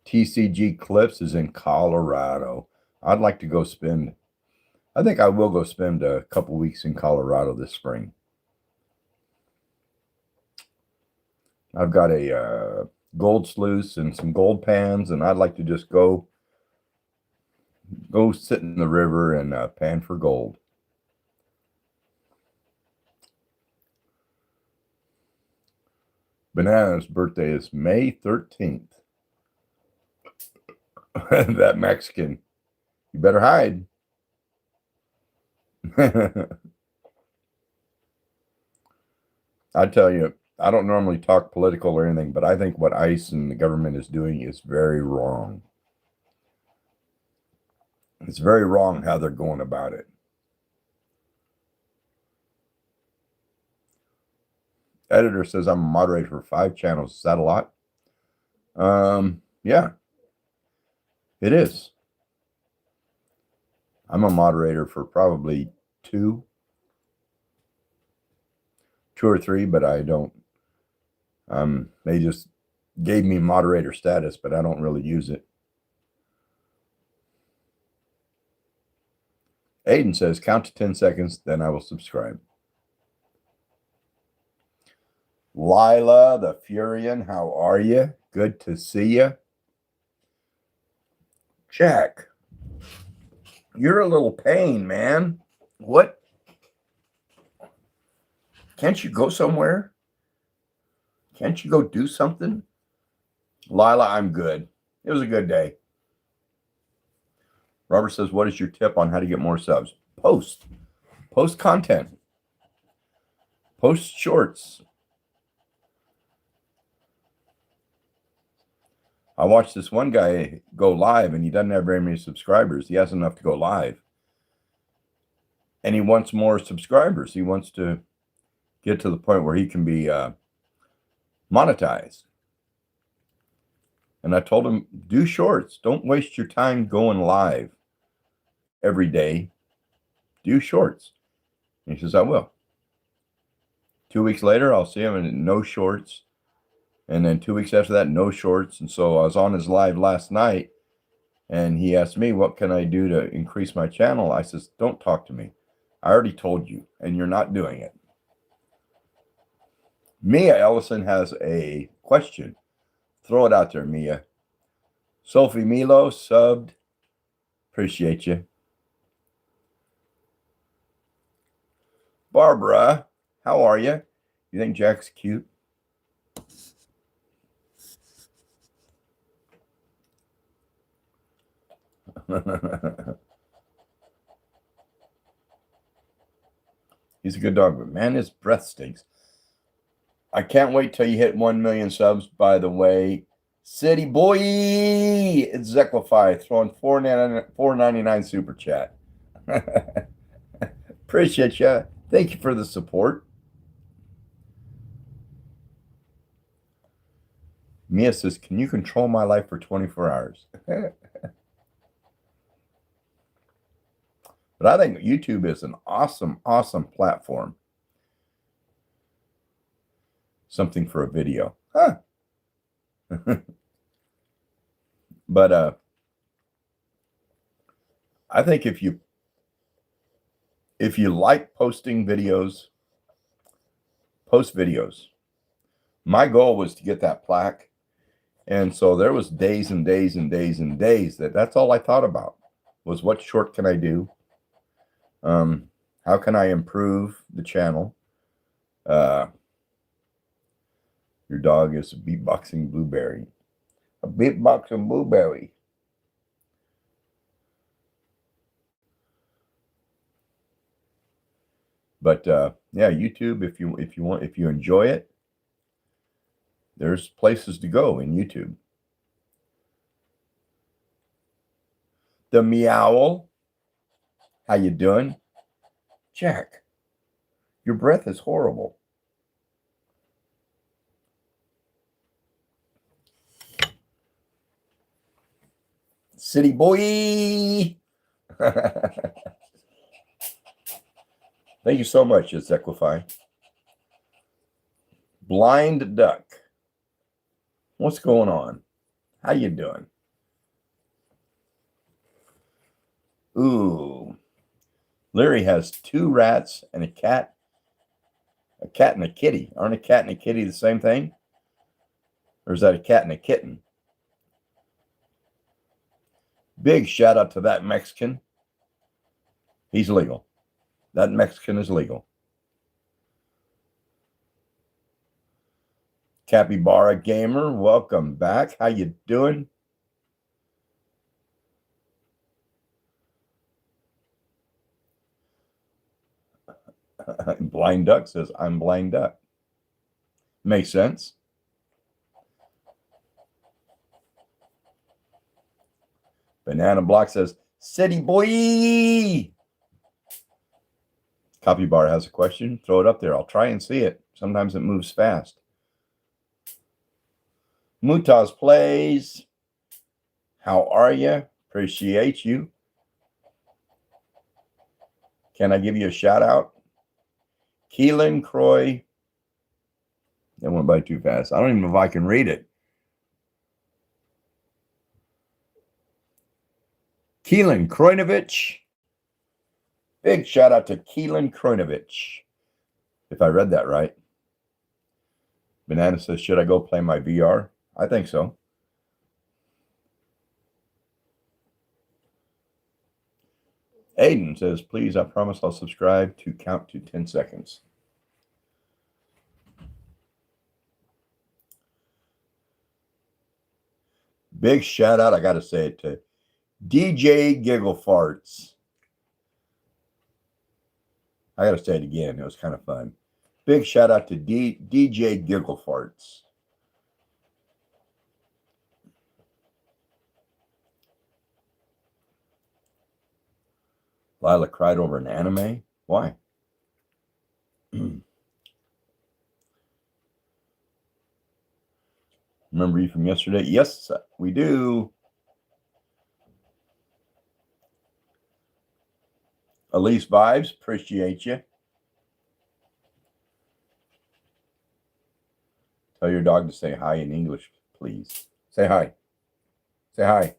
TCG Cliffs is in Colorado. I'd like to go spend, I think I will go spend a couple weeks in Colorado this spring. I've got a gold sluice and some gold pans, and I'd like to just go sit in the river and pan for gold. Banana's birthday is May 13th. That Mexican, you better hide. I tell you, I don't normally talk political or anything, but I think what ICE and the government is doing is very wrong. It's very wrong how they're going about it. Editor says I'm a moderator for 5 channels. Is that a lot? Yeah, it is. I'm a moderator for probably 2 or 3, but I don't. They just gave me moderator status, but I don't really use it. Aiden says, count to 10 seconds, then I will subscribe. Lila the Furian, how are you? Good to see you. Jack, you're a little pain, man. What? Can't you go somewhere? Can't you go do something? Lila, I'm good. It was a good day. Robert says, what is your tip on how to get more subs? Post content. Post shorts. I watched this one guy go live, and he doesn't have very many subscribers. He has enough to go live. And he wants more subscribers. He wants to get to the point where he can be monetized. And I told him, do shorts. Don't waste your time going live every day. Do shorts. And he says, I will. 2 weeks later, I'll see him in no shorts. And then 2 weeks after that, no shorts. And so I was on his live last night, and he asked me, what can I do to increase my channel? I says, don't talk to me. I already told you, and you're not doing it. Mia Ellison has a question. Throw it out there, Mia. Sophie Milo subbed. Appreciate you. Barbara, how are you? You think Jack's cute? He's a good dog, but man, his breath stinks. I can't wait till you hit 1 million subs, by the way. City boy, it's Zequify throwing $4.99 super chat. Appreciate you. Thank you for the support. Mia says, can you control my life for 24 hours? But I think YouTube is an awesome, awesome platform. Something for a video. Huh. But I think if you like posting videos, post videos. My goal was to get that plaque. And so there was days and days and days and days that's all I thought about was what short can I do? How can I improve the channel? Your dog is a beatboxing blueberry. A beatboxing blueberry. But yeah, YouTube, if you enjoy it, there's places to go in YouTube. The Meowl. How you doing? Jack, your breath is horrible. City boy. Thank you so much, Equify. Blind Duck. What's going on? How you doing? Ooh. Larry has 2 rats and a cat. A cat and a kitty. Aren't a cat and a kitty the same thing? Or is that a cat and a kitten? Big shout out to that Mexican. He's legal. That Mexican is legal. Capybara Gamer, welcome back. How you doing? Blind Duck says, I'm Blind Duck. Makes sense. Banana Block says, City boy. Capybara has a question. Throw it up there. I'll try and see it. Sometimes it moves fast. Mutaz Plays. How are you? Appreciate you. Can I give you a shout out? Keelan Croy. That went by too fast. I don't even know if I can read it. Keelan Kroinovich. Big shout out to Keelan Kroinovich. If I read that right. Banana says, should I go play my VR? I think so. Aiden says, please, I promise I'll subscribe to count to 10 seconds. Big shout out, I got to say it, to DJ Giggle Farts. I got to say it again. It was kind of fun. Big shout out to DJ Giggle Farts. Lila cried over an anime. Why? Remember you from yesterday? Yes, we do. Elise Vibes, appreciate you. Tell your dog to say hi in English, please. Say hi. Say hi.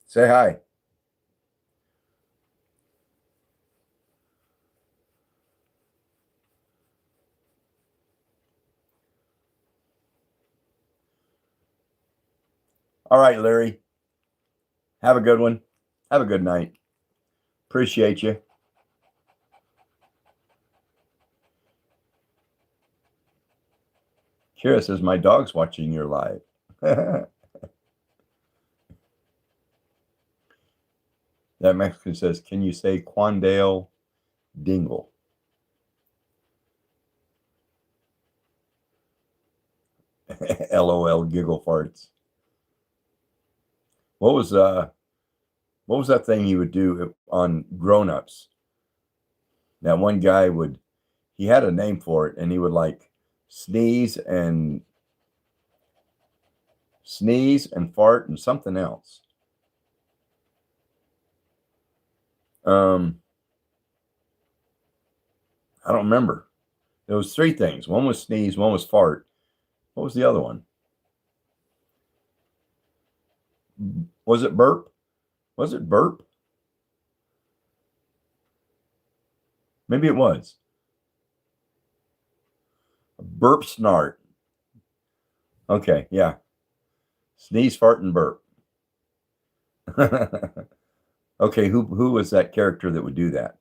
Say hi. All right, Larry. Have a good one. Have a good night. Appreciate you. Kira says, my dog's watching your live. That Mexican says, can you say Quandale Dingle? LOL giggle farts. What was that thing he would do on Grown Ups? That one guy he had a name for it, and he would like sneeze and fart and something else. I don't remember. There was three things. One was sneeze, one was fart. What was the other one? Was it burp? Was it burp? Maybe it was. Burp snart. Okay, yeah. Sneeze, fart, and burp. Okay, who was that character that would do that?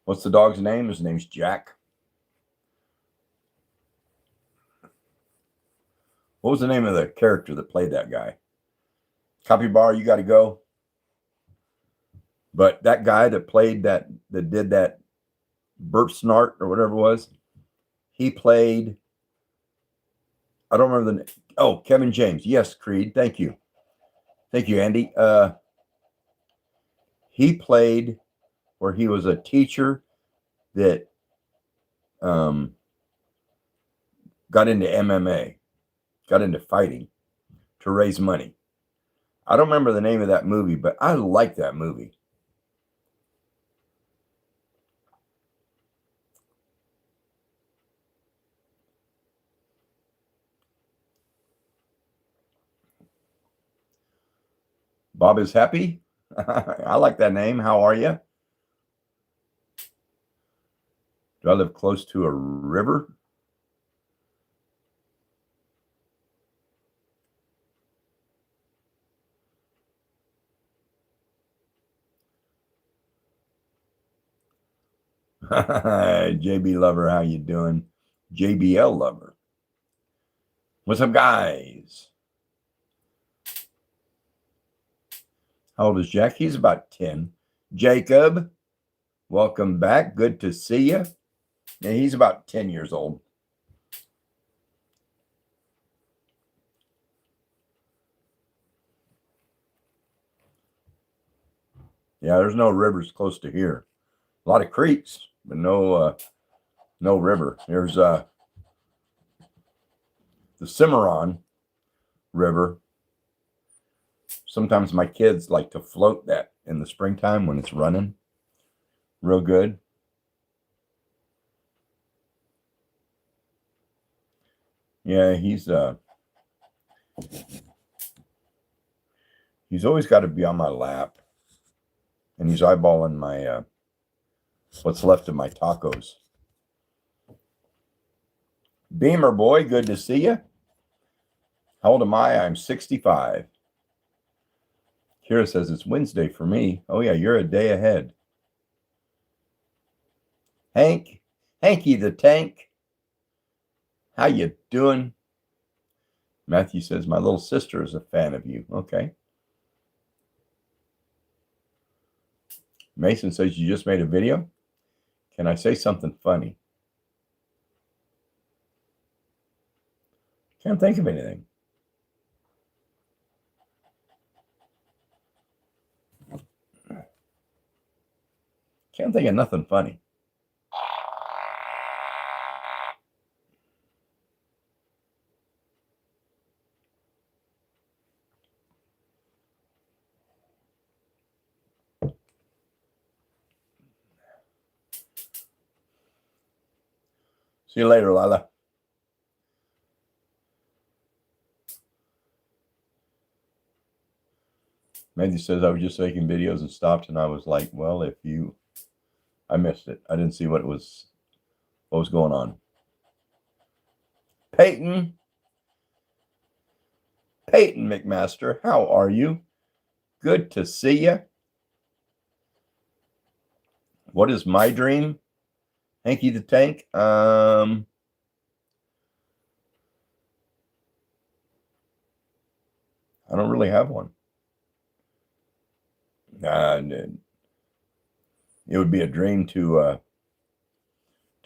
What's the dog's name? His name's Jack. What was the name of the character that played that guy? Copy bar, you got to go. But that guy that played that did that burp snart or whatever it was, he played, I don't remember the name. Oh, Kevin James. Yes, Creed. Thank you. Thank you, Andy. He played where he was a teacher that got into MMA, got into fighting to raise money. I don't remember the name of that movie, but I like that movie. Bob is happy. I like that name. How are you? Do I live close to a river? JB Lover, how you doing? JBL Lover. What's up, guys? How old is Jack? He's about 10. Jacob, welcome back. Good to see you. Yeah, he's about 10 years old. Yeah, there's no rivers close to here. A lot of creeks, but no river. There's the Cimarron River. Sometimes my kids like to float that in the springtime when it's running real good. Yeah, he's always got to be on my lap, and he's eyeballing my what's left of my tacos. Beamer boy, good to see you. How old am I? I'm 65. Kira says it's Wednesday for me. Oh yeah, you're a day ahead. Hanky the Tank, how you doing? Matthew says my little sister is a fan of you. Okay. Mason says you just made a video. Can I say something funny? Can't think of anything. Can't think of nothing funny. See you later, Lila. Matthew says, I was just making videos and stopped, and I was like, well, I missed it. I didn't see what was going on. Peyton McMaster, how are you? Good to see you. What is my dream? Hanky the Tank. I don't really have one. It would be a dream to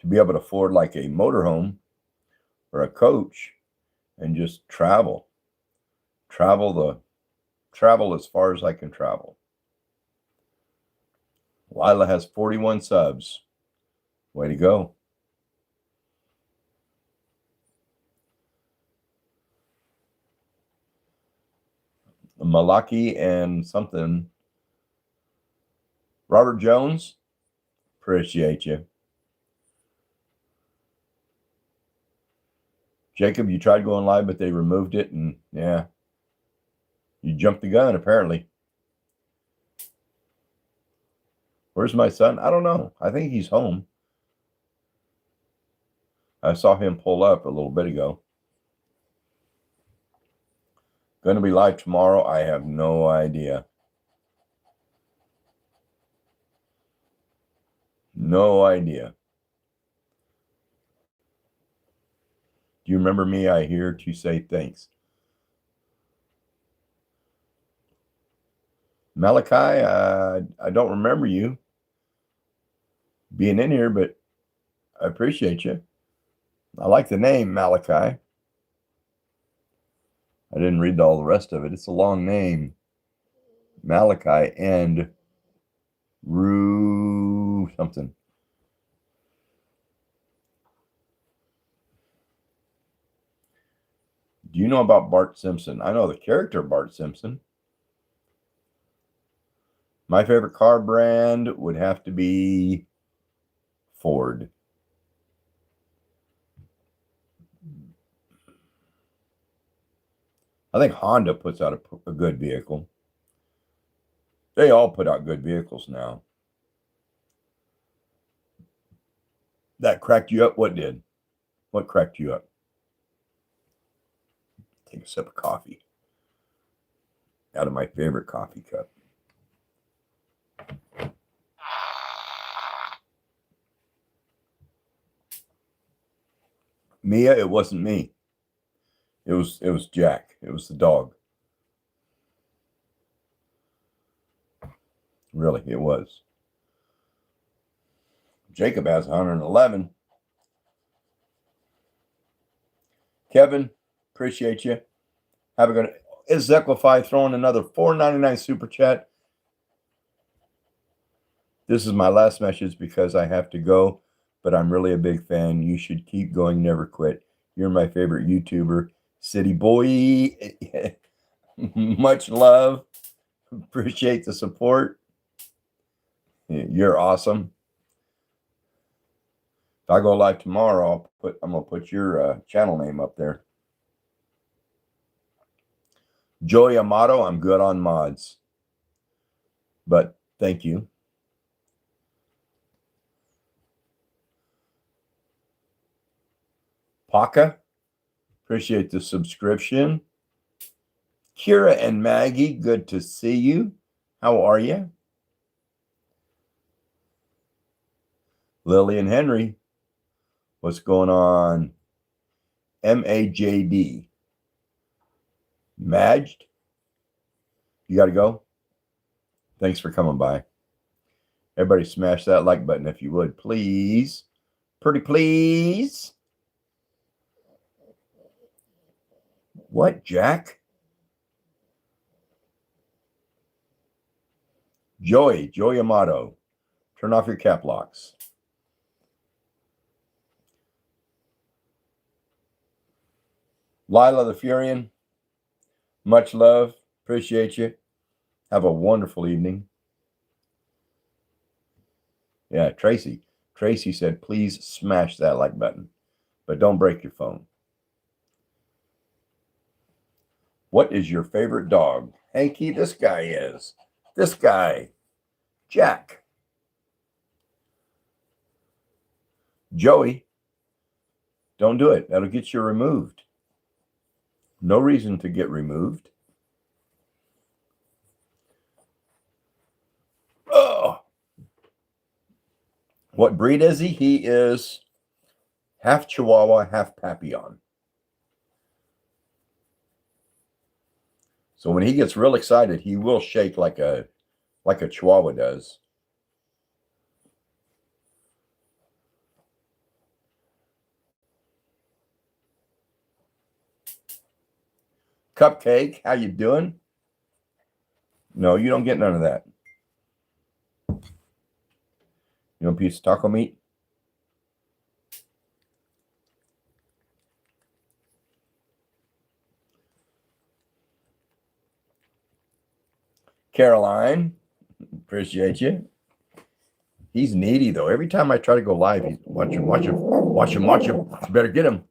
be able to afford like a motorhome or a coach and just travel as far as I can travel. Lila has 41 subs. Way to go. Malaki and something. Robert Jones, appreciate you. Jacob, you tried going live, but they removed it, and yeah, you jumped the gun, apparently. Where's my son? I don't know. I think he's home. I saw him pull up a little bit ago. Going to be live tomorrow. I have no idea. No idea. Do you remember me? I hear to say thanks. Malachi, I don't remember you being in here, but I appreciate you. I like the name, Malachi. I didn't read all the rest of it. It's a long name. Malachi and Rue something. Do you know about Bart Simpson? I know the character Bart Simpson. My favorite car brand would have to be Ford. I think Honda puts out a good vehicle. They all put out good vehicles now. That cracked you up? What did? What cracked you up? Take a sip of coffee out of my favorite coffee cup. Mia, it wasn't me. It was Jack. It was the dog. Really, it was. Jacob has 111. Kevin, appreciate you. Have a good. Is Zequify throwing another $4.99 super chat? This is my last message because I have to go, but I'm really a big fan. You should keep going, never quit. You're my favorite YouTuber. City boy. Much love. Appreciate the support. You're awesome. If I go live tomorrow, I'm gonna put your channel name up there. Joey Amato, I'm good on mods, but thank you. Paka, appreciate the subscription. Kira and Maggie, good to see you. How are you? Lily and Henry, what's going on? MAJD. Majd, you got to go? Thanks for coming by. Everybody smash that like button if you would, please. Pretty please. What, Jack? Joey Amato. Turn off your cap locks. Lila the Furion, much love. Appreciate you. Have a wonderful evening. Yeah, Tracy. Tracy said, please smash that like button, but don't break your phone. What is your favorite dog? hanky this guy is. This guy, Jack. Joey, don't do it. That'll get you removed. No reason to get removed. Oh. What breed is he? He is half Chihuahua, half Papillon. So when he gets real excited, he will shake like a Chihuahua does. Cupcake, how you doing? No, you don't get none of that. You want a piece of taco meat? Caroline, appreciate you. He's needy though. Every time I try to go live, he's watch him. You better get him.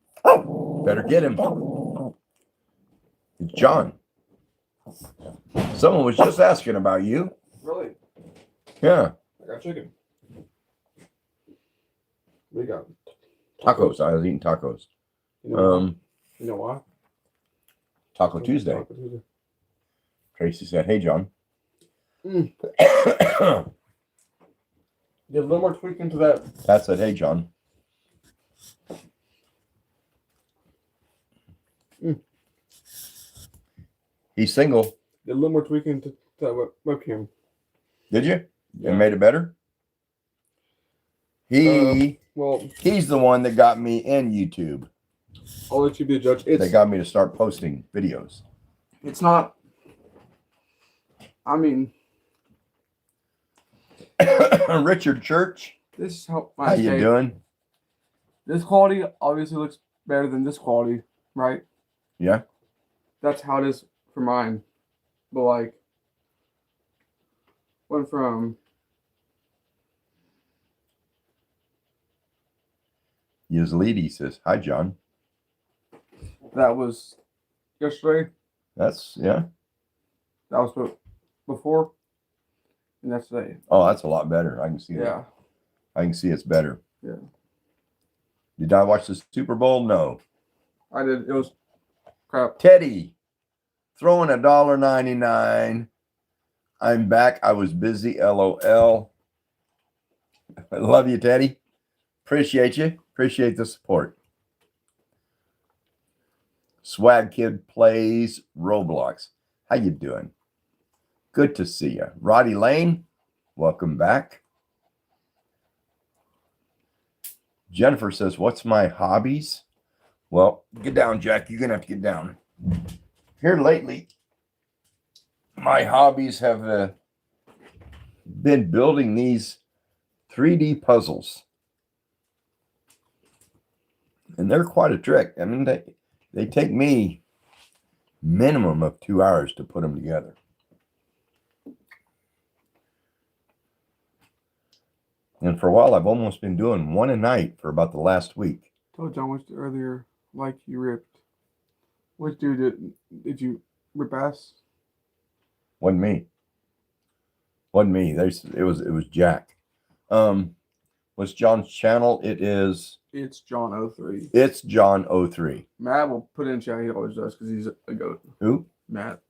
Better get him. It's John. Someone was just asking about you. Really? Yeah. I got chicken. We got Tacos. I was eating tacos. You know why? Taco Tuesday. Taco Tuesday. Tracy said, "Hey, John." Get a little more tweak into that. Pat said, "Hey, John." He's single. Get a little more tweak into that webcam. Did you? Yeah. And made it better? He's the one that got me in YouTube. I'll let you be a judge. They got me to start posting videos. It's not. I mean, Richard Church. this is how you doing? This quality obviously looks better than this quality, right? Yeah. That's how it is for mine. But like, went from Yazlidi says, "Hi, John." that was yesterday. That's, yeah. That was before, and that's today. Oh, that's a lot better. I can see that. Yeah. I can see it's better. Yeah. Did I watch the Super Bowl? No. I did. It was crap. Teddy, throwing $1.99. I'm back. I was busy. LOL. I love you, Teddy. Appreciate you. Appreciate the support. Swag Kid plays Roblox. How you doing? Good to see you. Roddy Lane, welcome back. Jennifer says, "What's my hobbies?" Well, get down, Jack. You're going to have to get down. Here lately, my hobbies have been building these 3D puzzles. And they're quite a trick. I mean, they take me minimum of 2 hours to put them together. And for a while, I've almost been doing one a night for about the last week. I told John earlier, like you ripped. Which dude did you rip ass? Wasn't me. Wasn't me. It was Jack. What's John's channel? It's John 03. It's John 03. Matt will put in chat. He always does because he's a goat. Who? Matt.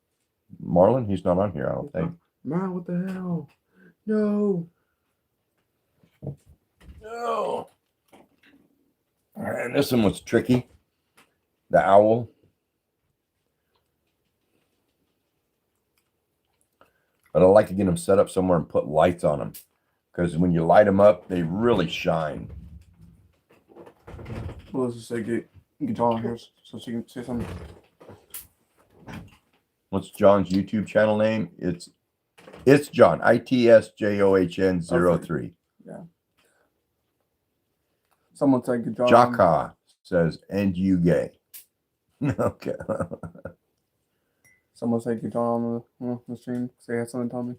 Marlon? He's not on here, I don't think. Matt, what the hell? No. No. And this one was tricky. The owl. But I like to get them set up somewhere and put lights on them. Because when you light them up, they really shine. Well, let's just say get John on here so she can say something. What's John's YouTube channel name? It's John. ITSJOHN03. Yeah. Someone said good job. Jaka says, "And you gay." Okay. Someone said good job on the stream. Say had something to tell me.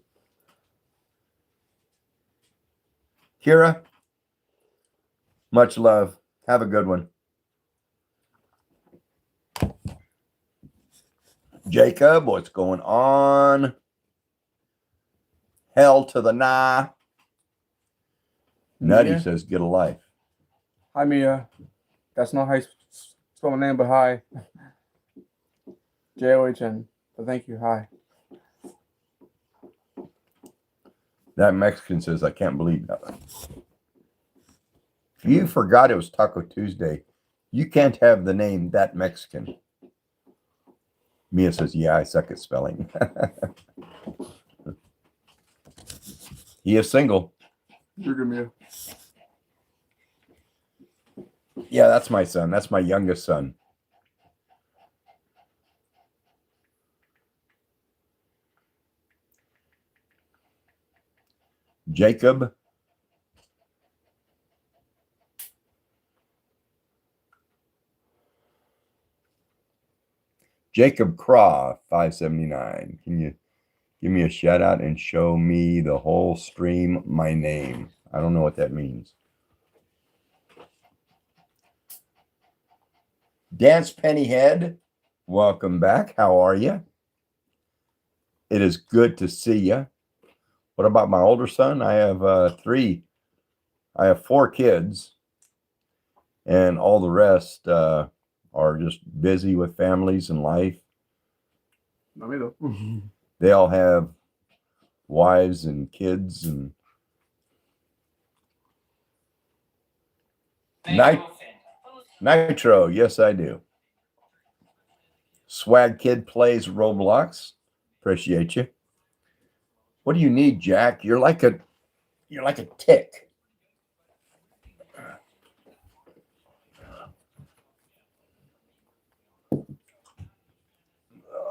Kira, much love. Have a good one. Jacob, what's going on? Hell to the nah. Nutty Mia? says, get a life. Hi, Mia. That's not how you spell my name, but hi. John. But thank you. Hi. That Mexican says, I can't believe that. If you forgot it was Taco Tuesday, you can't have the name That Mexican. Mia says, yeah, I suck at spelling. He is single. You're good, Mia. Yeah, that's my son. That's my youngest son. Jacob. Jacob Craw, 579. Can you give me a shout out and show me the whole stream my name? I don't know what that means. Dance Pennyhead, welcome back. How are you? It is good to see you. What about my older son? I have three. I have 4 kids, and all the rest are just busy with families and life. Not me, though. They all have wives and kids and Nitro. Yes, I do. Swag Kid plays Roblox. Appreciate you. What do you need, Jack? You're like a tick.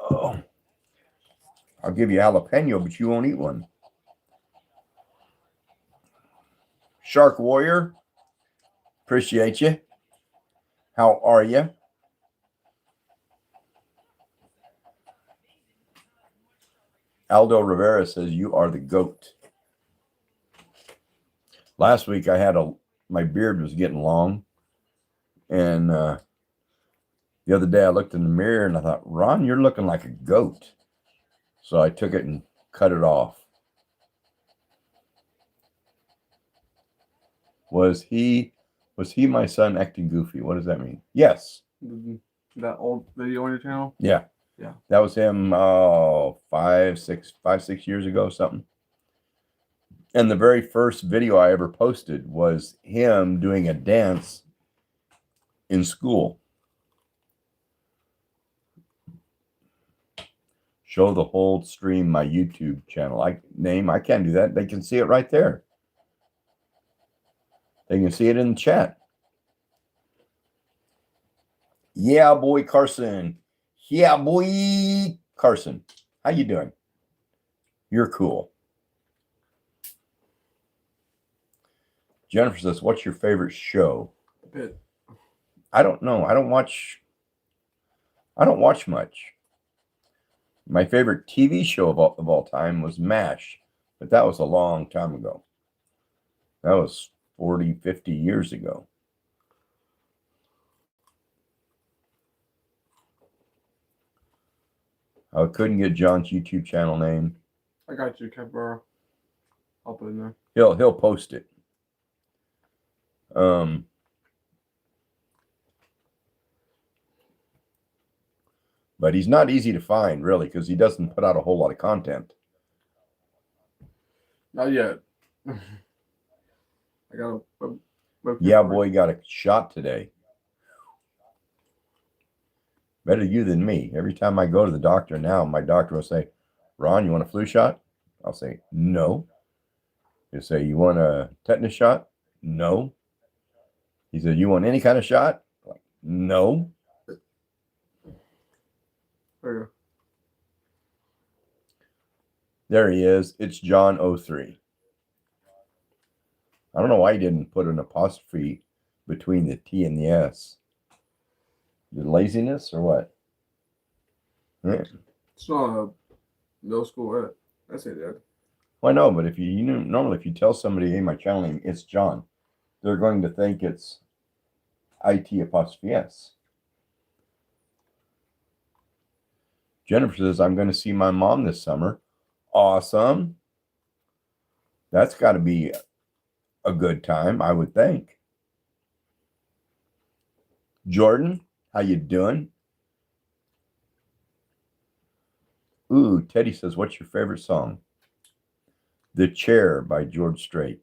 Oh, I'll give you jalapeno, but you won't eat one. Shark Warrior, appreciate you. How are you? Aldo Rivera says you are the GOAT. Last week I had my beard was getting long, and the other day I looked in the mirror and I thought, Ron, you're looking like a goat. So I took it and cut it off. Was he my son acting goofy? What does that mean? Yes. That old video on your channel? Yeah. Yeah. That was him 5, 6 years ago, something. And the very first video I ever posted was him doing a dance in school. Show the whole stream, my YouTube channel. I can't do that. They can see it right there. They can see it in the chat. Yeah, boy, Carson. Yeah, boy, Carson. How you doing? You're cool. Jennifer says, what's your favorite show? Bit. I don't know. I don't watch much. My favorite TV show of all time was MASH, but that was a long time ago. That was 40, 50 years ago. I couldn't get John's YouTube channel name. I got you, Capybara. I'll put it in there. He'll post it. But he's not easy to find, really, because he doesn't put out a whole lot of content. Not yet. I got a yeah, boy, got a shot today. Better you than me. Every time I go to the doctor now, my doctor will say, Ron, you want a flu shot? I'll say, no. He'll say, you want a tetanus shot? No. He said, you want any kind of shot? I'm like, no. There you go. There he is. It's John 03. I don't know why he didn't put an apostrophe between the T and the S. Laziness or what? Yeah. It's not a middle school I say that. Well, I know, but if normally if you tell somebody, hey, my channel name, it's John, they're going to think it's IT apostrophe S. Jennifer says, I'm going to see my mom this summer. Awesome. That's got to be a good time, I would think. Jordan, how you doing? Ooh, Teddy says, what's your favorite song? The Chair by George Strait.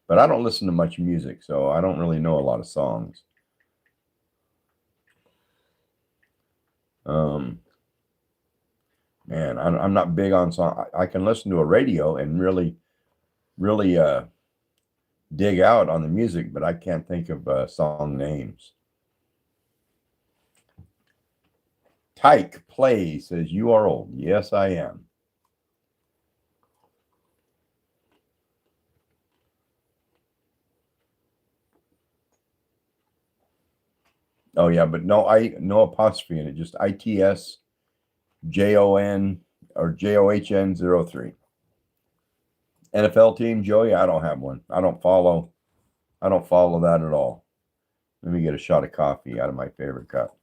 But I don't listen to much music, so I don't really know a lot of songs. Man, I'm not big on song. I can listen to a radio and really dig out on the music, but I can't think of song names. Tyke Play says, you are old. Yes, I am. Oh yeah, but no apostrophe in it, just ITSJON or JOHN 03. NFL team, Joey, I don't have one. I don't follow that at all. Let me get a shot of coffee out of my favorite cup.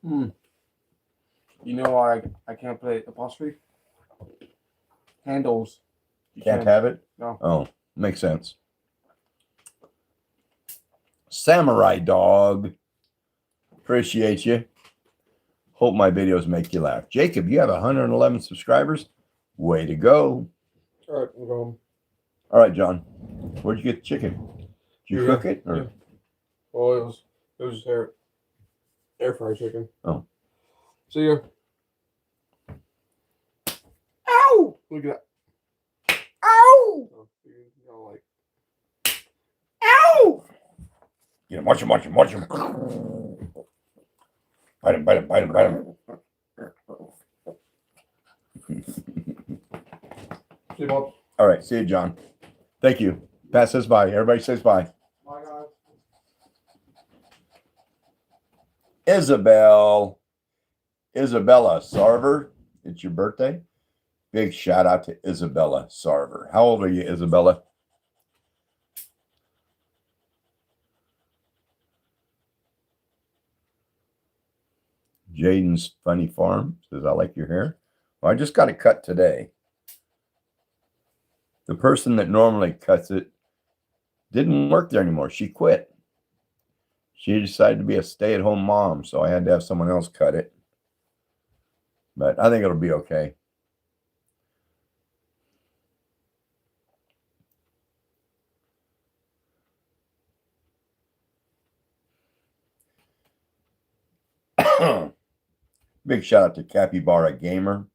You know why I can't play apostrophe? Handles. You can't have it? No. Oh, makes sense. Samurai Dog. Appreciate you. Hope my videos make you laugh. Jacob, you have 111 subscribers. Way to go. All right, we'll go home. All right, John. Where'd you get the chicken? Did you cook it? Or? Yeah. Well, it was air fried chicken. Oh. See ya. Ow! Look at that. Ow! Oh, you know, like. Ow! Yeah, watch him. Bite him. See you, Bob. All right, see you, John. Thank you. Pat says bye. Everybody says bye. Bye, guys. Isabella Sarver, it's your birthday. Big shout out to Isabella Sarver. How old are you, Isabella? Jaden's Funny Farm says, I like your hair. Well, I just got it cut today. The person that normally cuts it didn't work there anymore. She quit. She decided to be a stay-at-home mom, so I had to have someone else cut it. But I think it'll be okay. Big shout out to Capybara Gamer.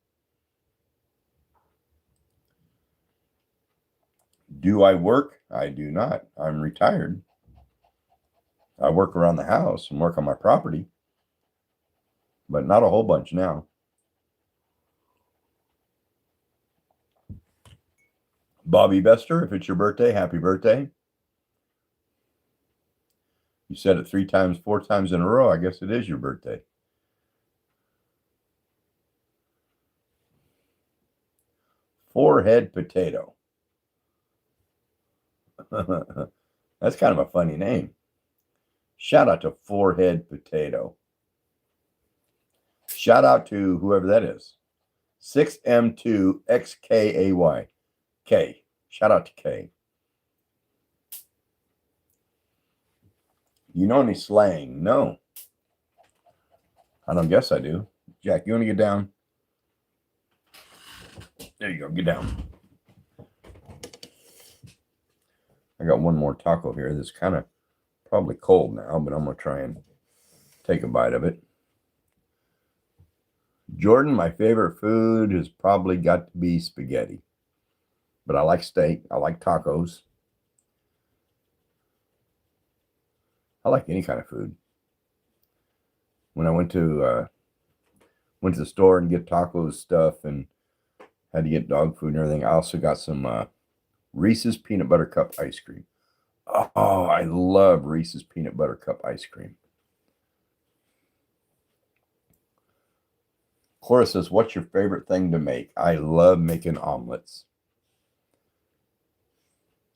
Do I work? I do not. I'm retired. I work around the house and work on my property, but not a whole bunch now. Bobby Bester, if it's your birthday, happy birthday. You said it 3 times, 4 times in a row. I guess it is your birthday. Forehead Potato. That's kind of a funny name. Shout out to Forehead Potato. Shout out to whoever that is. 6M2XKAY. K. Shout out to K. You know any slang? No. I don't guess I do. Jack, you want to get down? There you go. Get down. I got one more taco here that's kind of probably cold now, but I'm going to try and take a bite of it. Jordan, my favorite food has probably got to be spaghetti. But I like steak. I like tacos. I like any kind of food. When I went to the store and get tacos stuff and had to get dog food and everything, I also got some Reese's Peanut Butter Cup ice cream. Oh, I love Reese's Peanut Butter Cup ice cream. Cora says, what's your favorite thing to make? I love making omelets.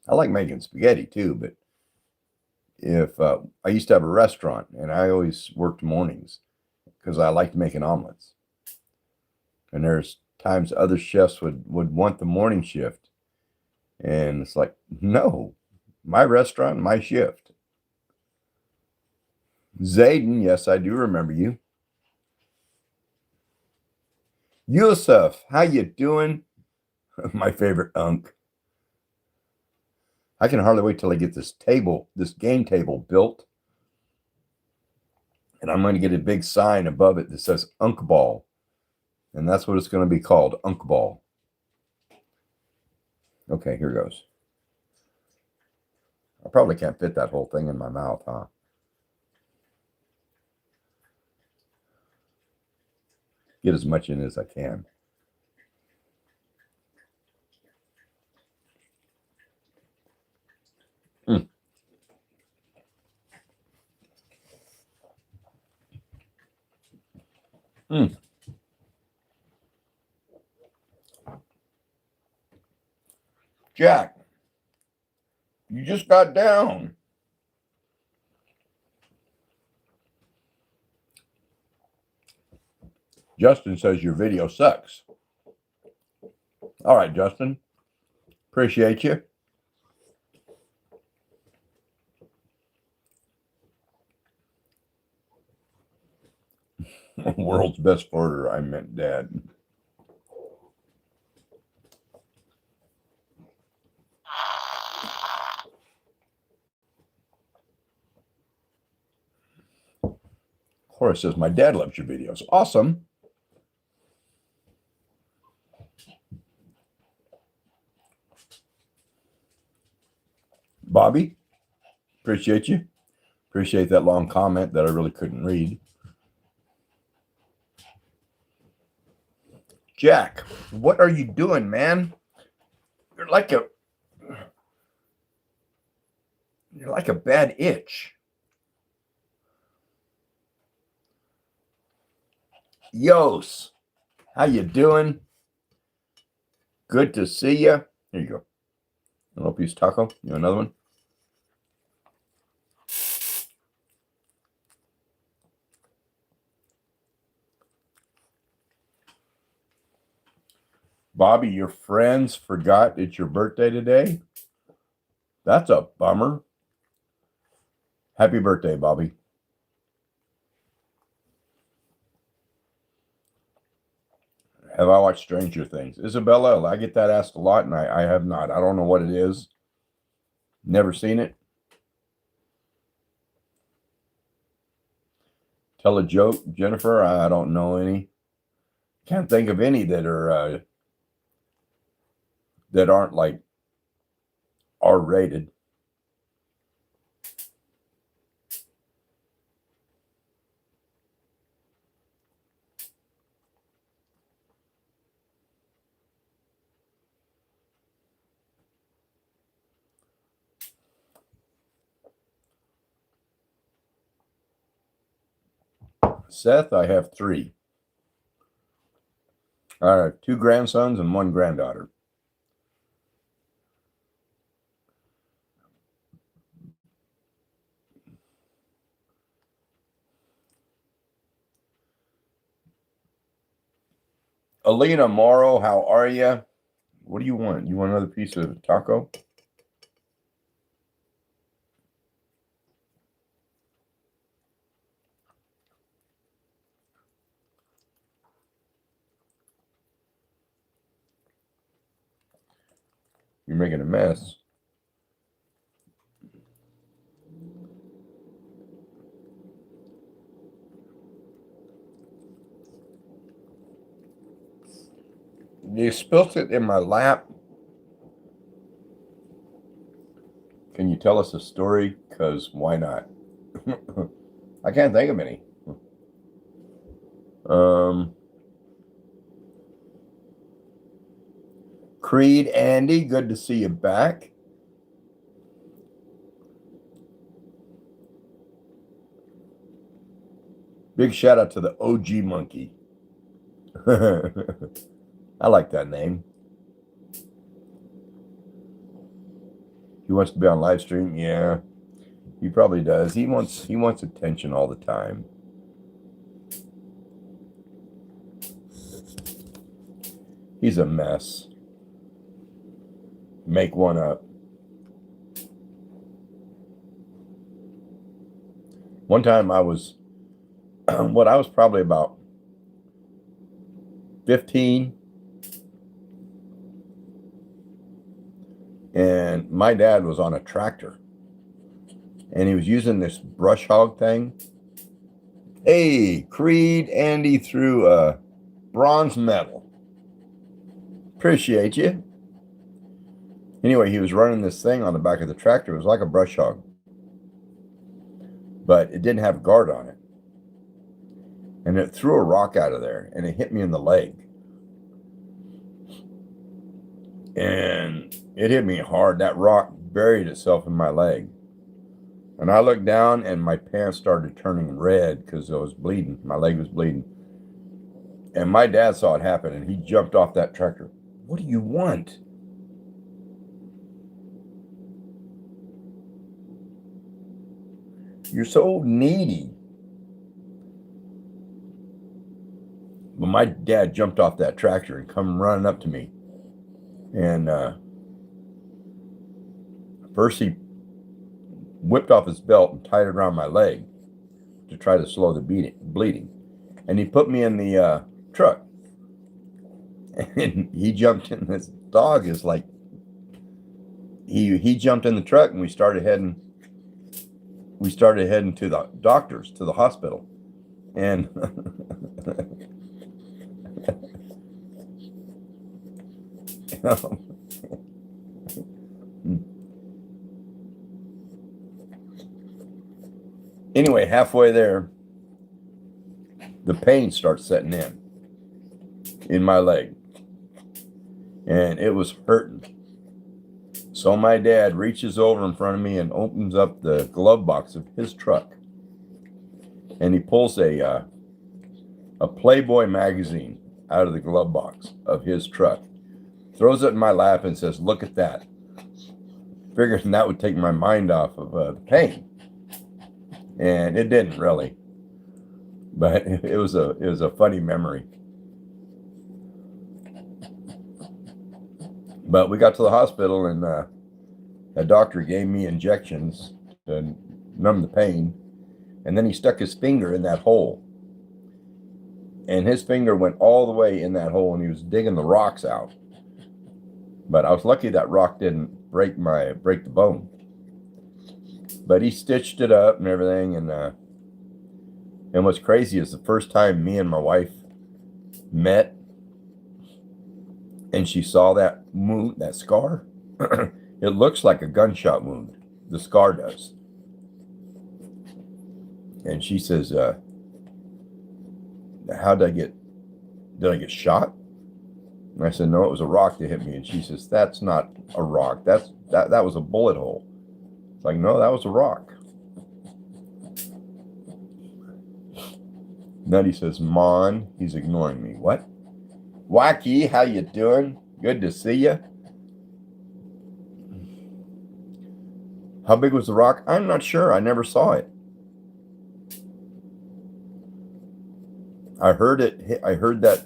I like making spaghetti too, but if I used to have a restaurant, and I always worked mornings because I liked making omelets. And there's times other chefs would want the morning shift, and it's like, no, my restaurant, my shift. Zayden, yes, I do remember you. Yusuf, how you doing? My favorite unk. I can hardly wait till I get this table, this game table built. And I'm going to get a big sign above it that says Unk Ball. And that's what it's going to be called, Unk Ball. Okay, here goes. I probably can't fit that whole thing in my mouth, huh? Get as much in as I can. Mm. Mm. Jack, you just got down. Justin says your video sucks. All right, Justin. Appreciate you. World's best order. I meant dad. Horace says, my dad loves your videos. Awesome. Bobby, appreciate you. Appreciate that long comment that I really couldn't read. Jack, what are you doing, man? You're like a bad itch. Yos, how you doing? Good to see you. Here you go. A little piece of taco. You want another one? Bobby, your friends forgot it's your birthday today? That's a bummer. Happy birthday, Bobby. Have I watched Stranger Things? Isabella, I get that asked a lot, and I have not. I don't know what it is. Never seen it. Tell a joke, Jennifer. I don't know any. Can't think of any that are that aren't like R-rated. Seth, I have 3. I have 2 grandsons and 1 granddaughter. Alina Morrow, how are you? What do you want? You want another piece of taco? You're making a mess. You spilled it in my lap. Can you tell us a story? Because why not? I can't think of any. Creed, Andy, good to see you back. Big shout out to the OG monkey. I like that name. He wants to be on live stream. Yeah. He probably does. He wants attention all the time. He's a mess. Make one up. One time I was I was probably about 15, and my dad was on a tractor, and he was using this brush hog thing. Hey, Creed Andy threw a bronze medal. Appreciate you. Anyway, he was running this thing on the back of the tractor. It was like a brush hog, but it didn't have a guard on it. And it threw a rock out of there, and it hit me in the leg. And it hit me hard. That rock buried itself in my leg. And I looked down, and my pants started turning red because I was bleeding. My leg was bleeding. And my dad saw it happen, and he jumped off that tractor. What do you want? You're so needy. But my dad jumped off that tractor and come running up to me. And first he whipped off his belt and tied it around my leg to try to slow the bleeding. And he put me in the truck. And he jumped in. This dog is like, he jumped in the truck, and we started heading to the doctors, to the hospital. And anyway, halfway there, the pain starts setting in my leg, and it was hurting. So my dad reaches over in front of me and opens up the glove box of his truck, and he pulls a Playboy magazine out of the glove box of his truck, throws it in my lap, and says, "Look at that." Figuring that would take my mind off of the pain, and it didn't really. But it was a funny memory. But we got to the hospital, and a doctor gave me injections to numb the pain, and then he stuck his finger in that hole, and his finger went all the way in that hole, and he was digging the rocks out. But I was lucky that rock didn't break the bone. But he stitched it up and everything, and what's crazy is the first time me and my wife met, and she saw that wound, that scar. It looks like a gunshot wound. The scar does. And she says, did I get shot? And I said, no, it was a rock that hit me. And she says, that's not a rock. That was a bullet hole. It's like, no, that was a rock. Nutty says, Mon, he's ignoring me. What? Wacky, how you doing? Good to see you. How big was the rock? I'm not sure. I never saw it. I heard that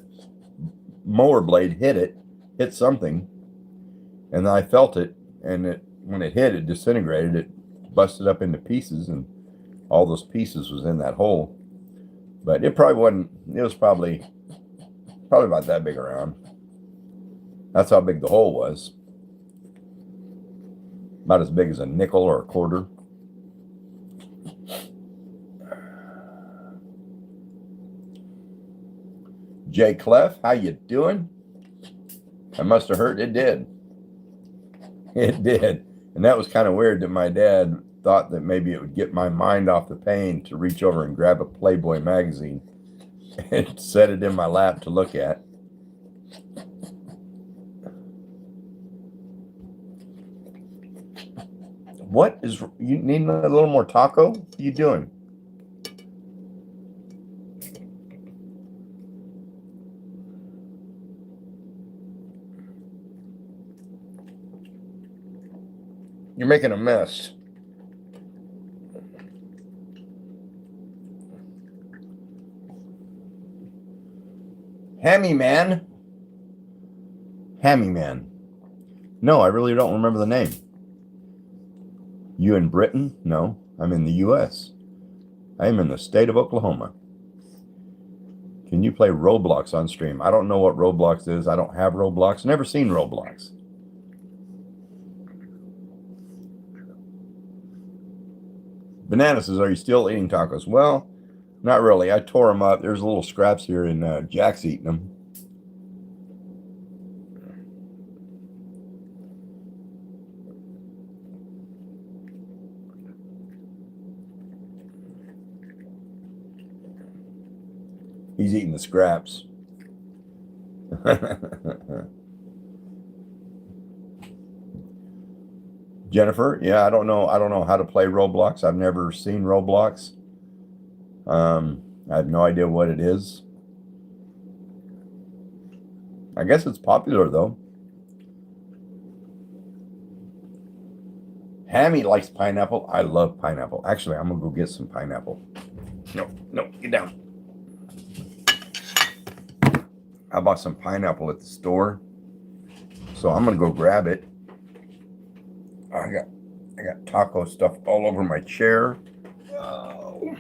mower blade hit something, and then I felt it, and when it hit, it disintegrated. It busted up into pieces, and all those pieces was in that hole. But it probably wasn't. It was probably about that big around. That's how big the hole was. About as big as a nickel or a quarter. Jay Clef, how you doing? I must have hurt. It did. It did. And that was kind of weird that my dad thought that maybe it would get my mind off the pain to reach over and grab a Playboy magazine and set it in my lap to look at. What is, you need a little more taco? What are you doing? You're making a mess. Hammy Man. Hammy Man. No, I really don't remember the name. You in Britain? No, I'm in the U.S. I am in the state of Oklahoma. Can you play Roblox on stream? I don't know what Roblox is. I don't have Roblox. Never seen Roblox. Banana says, are you still eating tacos? Well, not really. I tore them up. There's little scraps here, and Jack's eating them. He's eating the scraps. Jennifer, yeah, I don't know how to play Roblox. I've never seen Roblox. I have no idea what it is. I guess it's popular though. Hammy likes pineapple. I love pineapple. Actually, I'm gonna go get some pineapple. No, get down. I bought some pineapple at the store, so I'm gonna go grab it. I got taco stuff all over my chair. Oh.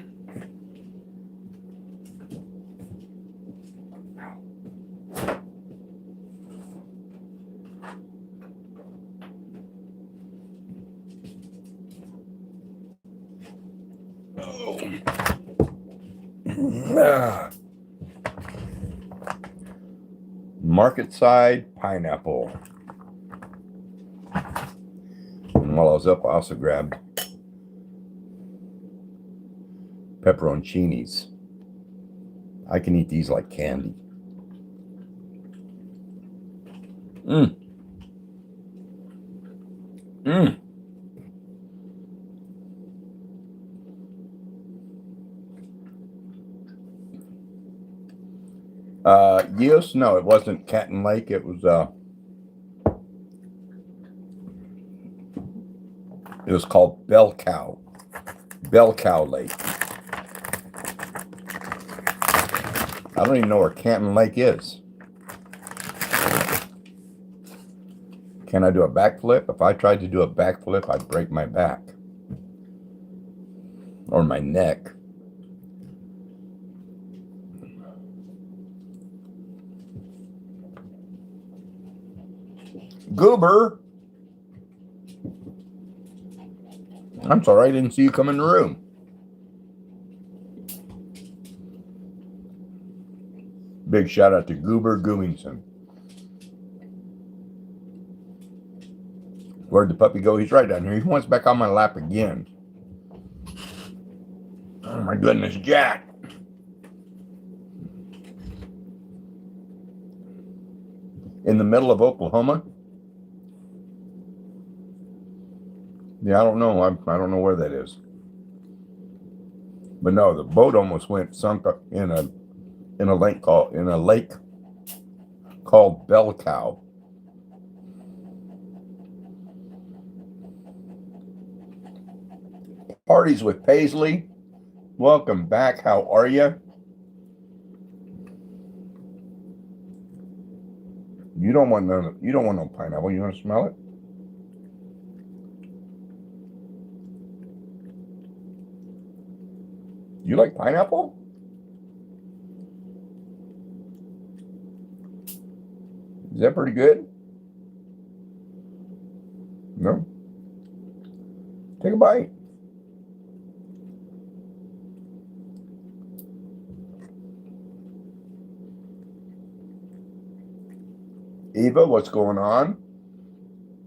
Market side pineapple. And while I was up, I also grabbed pepperoncinis. I can eat these like candy. Mmm. Mmm. Yes, no, it wasn't Canton Lake. It was called Bell Cow Lake. I don't even know where Canton Lake is. Can I do a backflip? If I tried to do a backflip, I'd break my back or my neck. Goober. I'm sorry, I didn't see you come in the room. Big shout out to Goober Goomingson. Where'd the puppy go? He's right down here. He wants back on my lap again. Oh my goodness, Jack. In the middle of Oklahoma? Yeah, I don't know. I don't know where that is. But no, the boat almost sunk up in a lake called Bell Cow. Parties with Paisley. Welcome back. How are you? You don't want no pineapple. You want to smell it? You like pineapple? Is that pretty good? No? Take a bite. Eva, what's going on?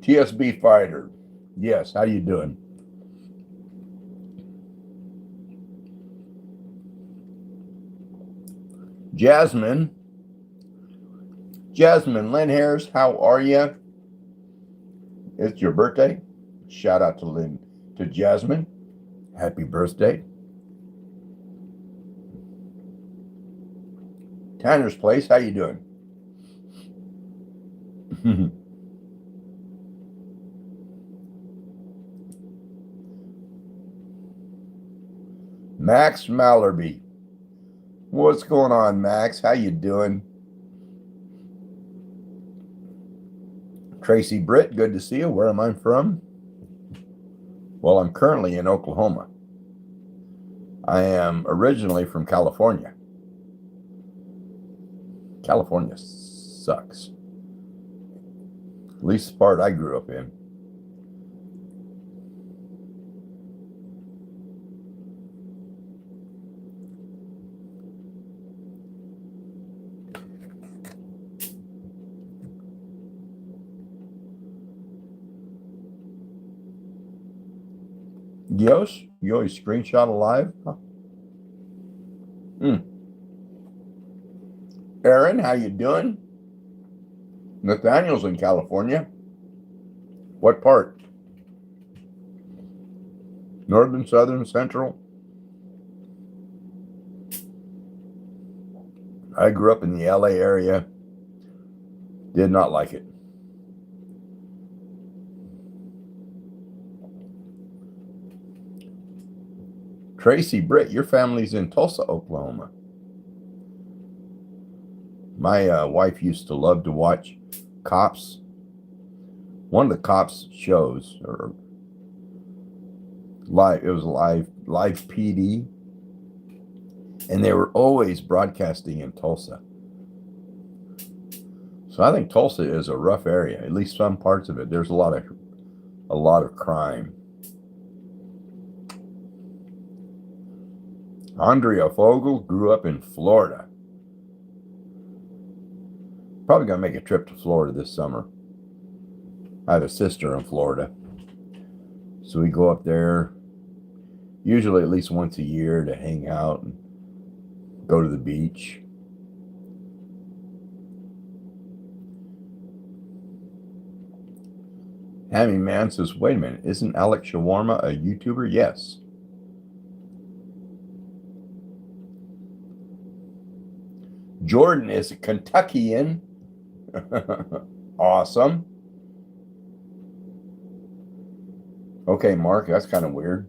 TSB Fighter. Yes, how you doing? Jasmine Lynn Harris, how are you? It's your birthday. Shout out to Jasmine. Happy birthday. Tanner's Place, how you doing? Max Mallerby. What's going on, Max? How you doing? Tracy Britt, good to see you. Where am I from? Well, I'm currently in Oklahoma. I am originally from California. California sucks. At least the part I grew up in. Yos, you always screenshot alive? Huh? Aaron, how you doing? Nathaniel's in California. What part? Northern, southern, central? I grew up in the LA area. Did not like it. Tracy Britt, your family's in Tulsa, Oklahoma. My wife used to love to watch Cops. One of the Cops shows, or live, it was live PD, and they were always broadcasting in Tulsa. So I think Tulsa is a rough area. At least some parts of it. There's a lot of crime. Andrea Fogel grew up in Florida. Probably gonna make a trip to Florida this summer. I have a sister in Florida, so we go up there usually at least once a year to hang out and go to the beach. Hammy Man says, wait a minute, isn't Alex Shawarma a YouTuber? Yes. Jordan is a Kentuckian. Awesome. Okay, Mark, that's kind of weird.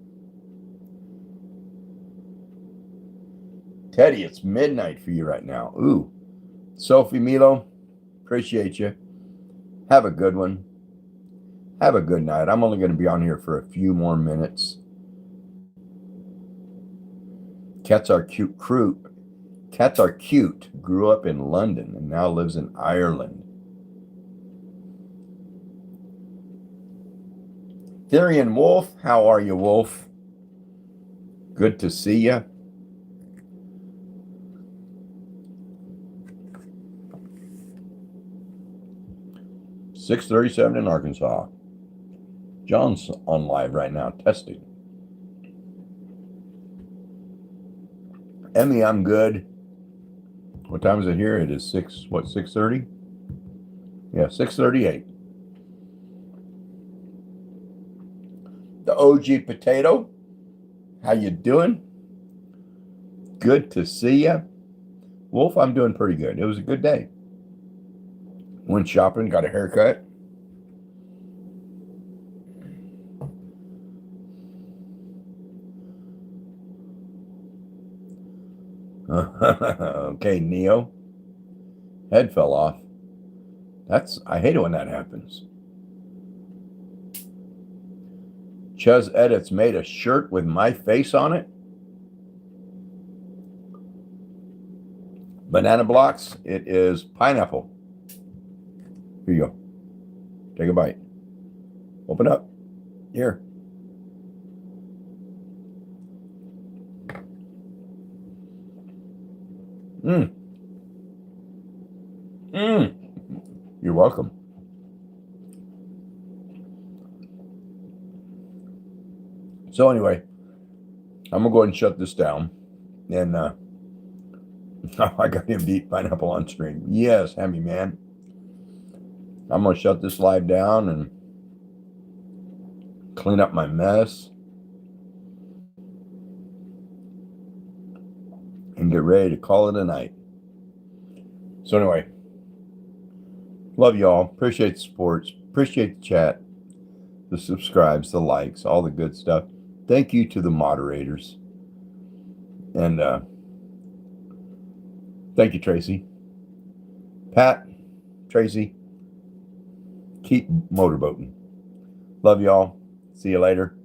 Teddy, it's midnight for you right now. Ooh. Sophie Milo, appreciate you. Have a good one. Have a good night. I'm only going to be on here for a few more minutes. Cats are cute. Cats are cute. Grew up in London and now lives in Ireland. Therian Wolf, how are you, Wolf? Good to see you. .637 in Arkansas. John's on live right now, testing. Emmy, I'm good. What time is it here? It is 6:30? Yeah, 6:38. The OG Potato, how you doing? Good to see you. Wolf, I'm doing pretty good. It was a good day. Went shopping, got a haircut. Okay, Neo. Head fell off. I hate it when that happens. Chuz Edits made a shirt with my face on it. Banana blocks. It is pineapple. Here you go. Take a bite. Open up. Here. You're welcome. So anyway, I'm gonna go ahead and shut this down. And I got him to eat pineapple on stream. Yes, Hammy Man. I'm gonna shut this live down and clean up my mess and get ready to call it a night. So anyway, love y'all. Appreciate the support. Appreciate the chat, the subscribes, the likes, all the good stuff. Thank you to the moderators. And thank you, Tracy. Pat, Tracy, keep motorboating. Love y'all. See you later.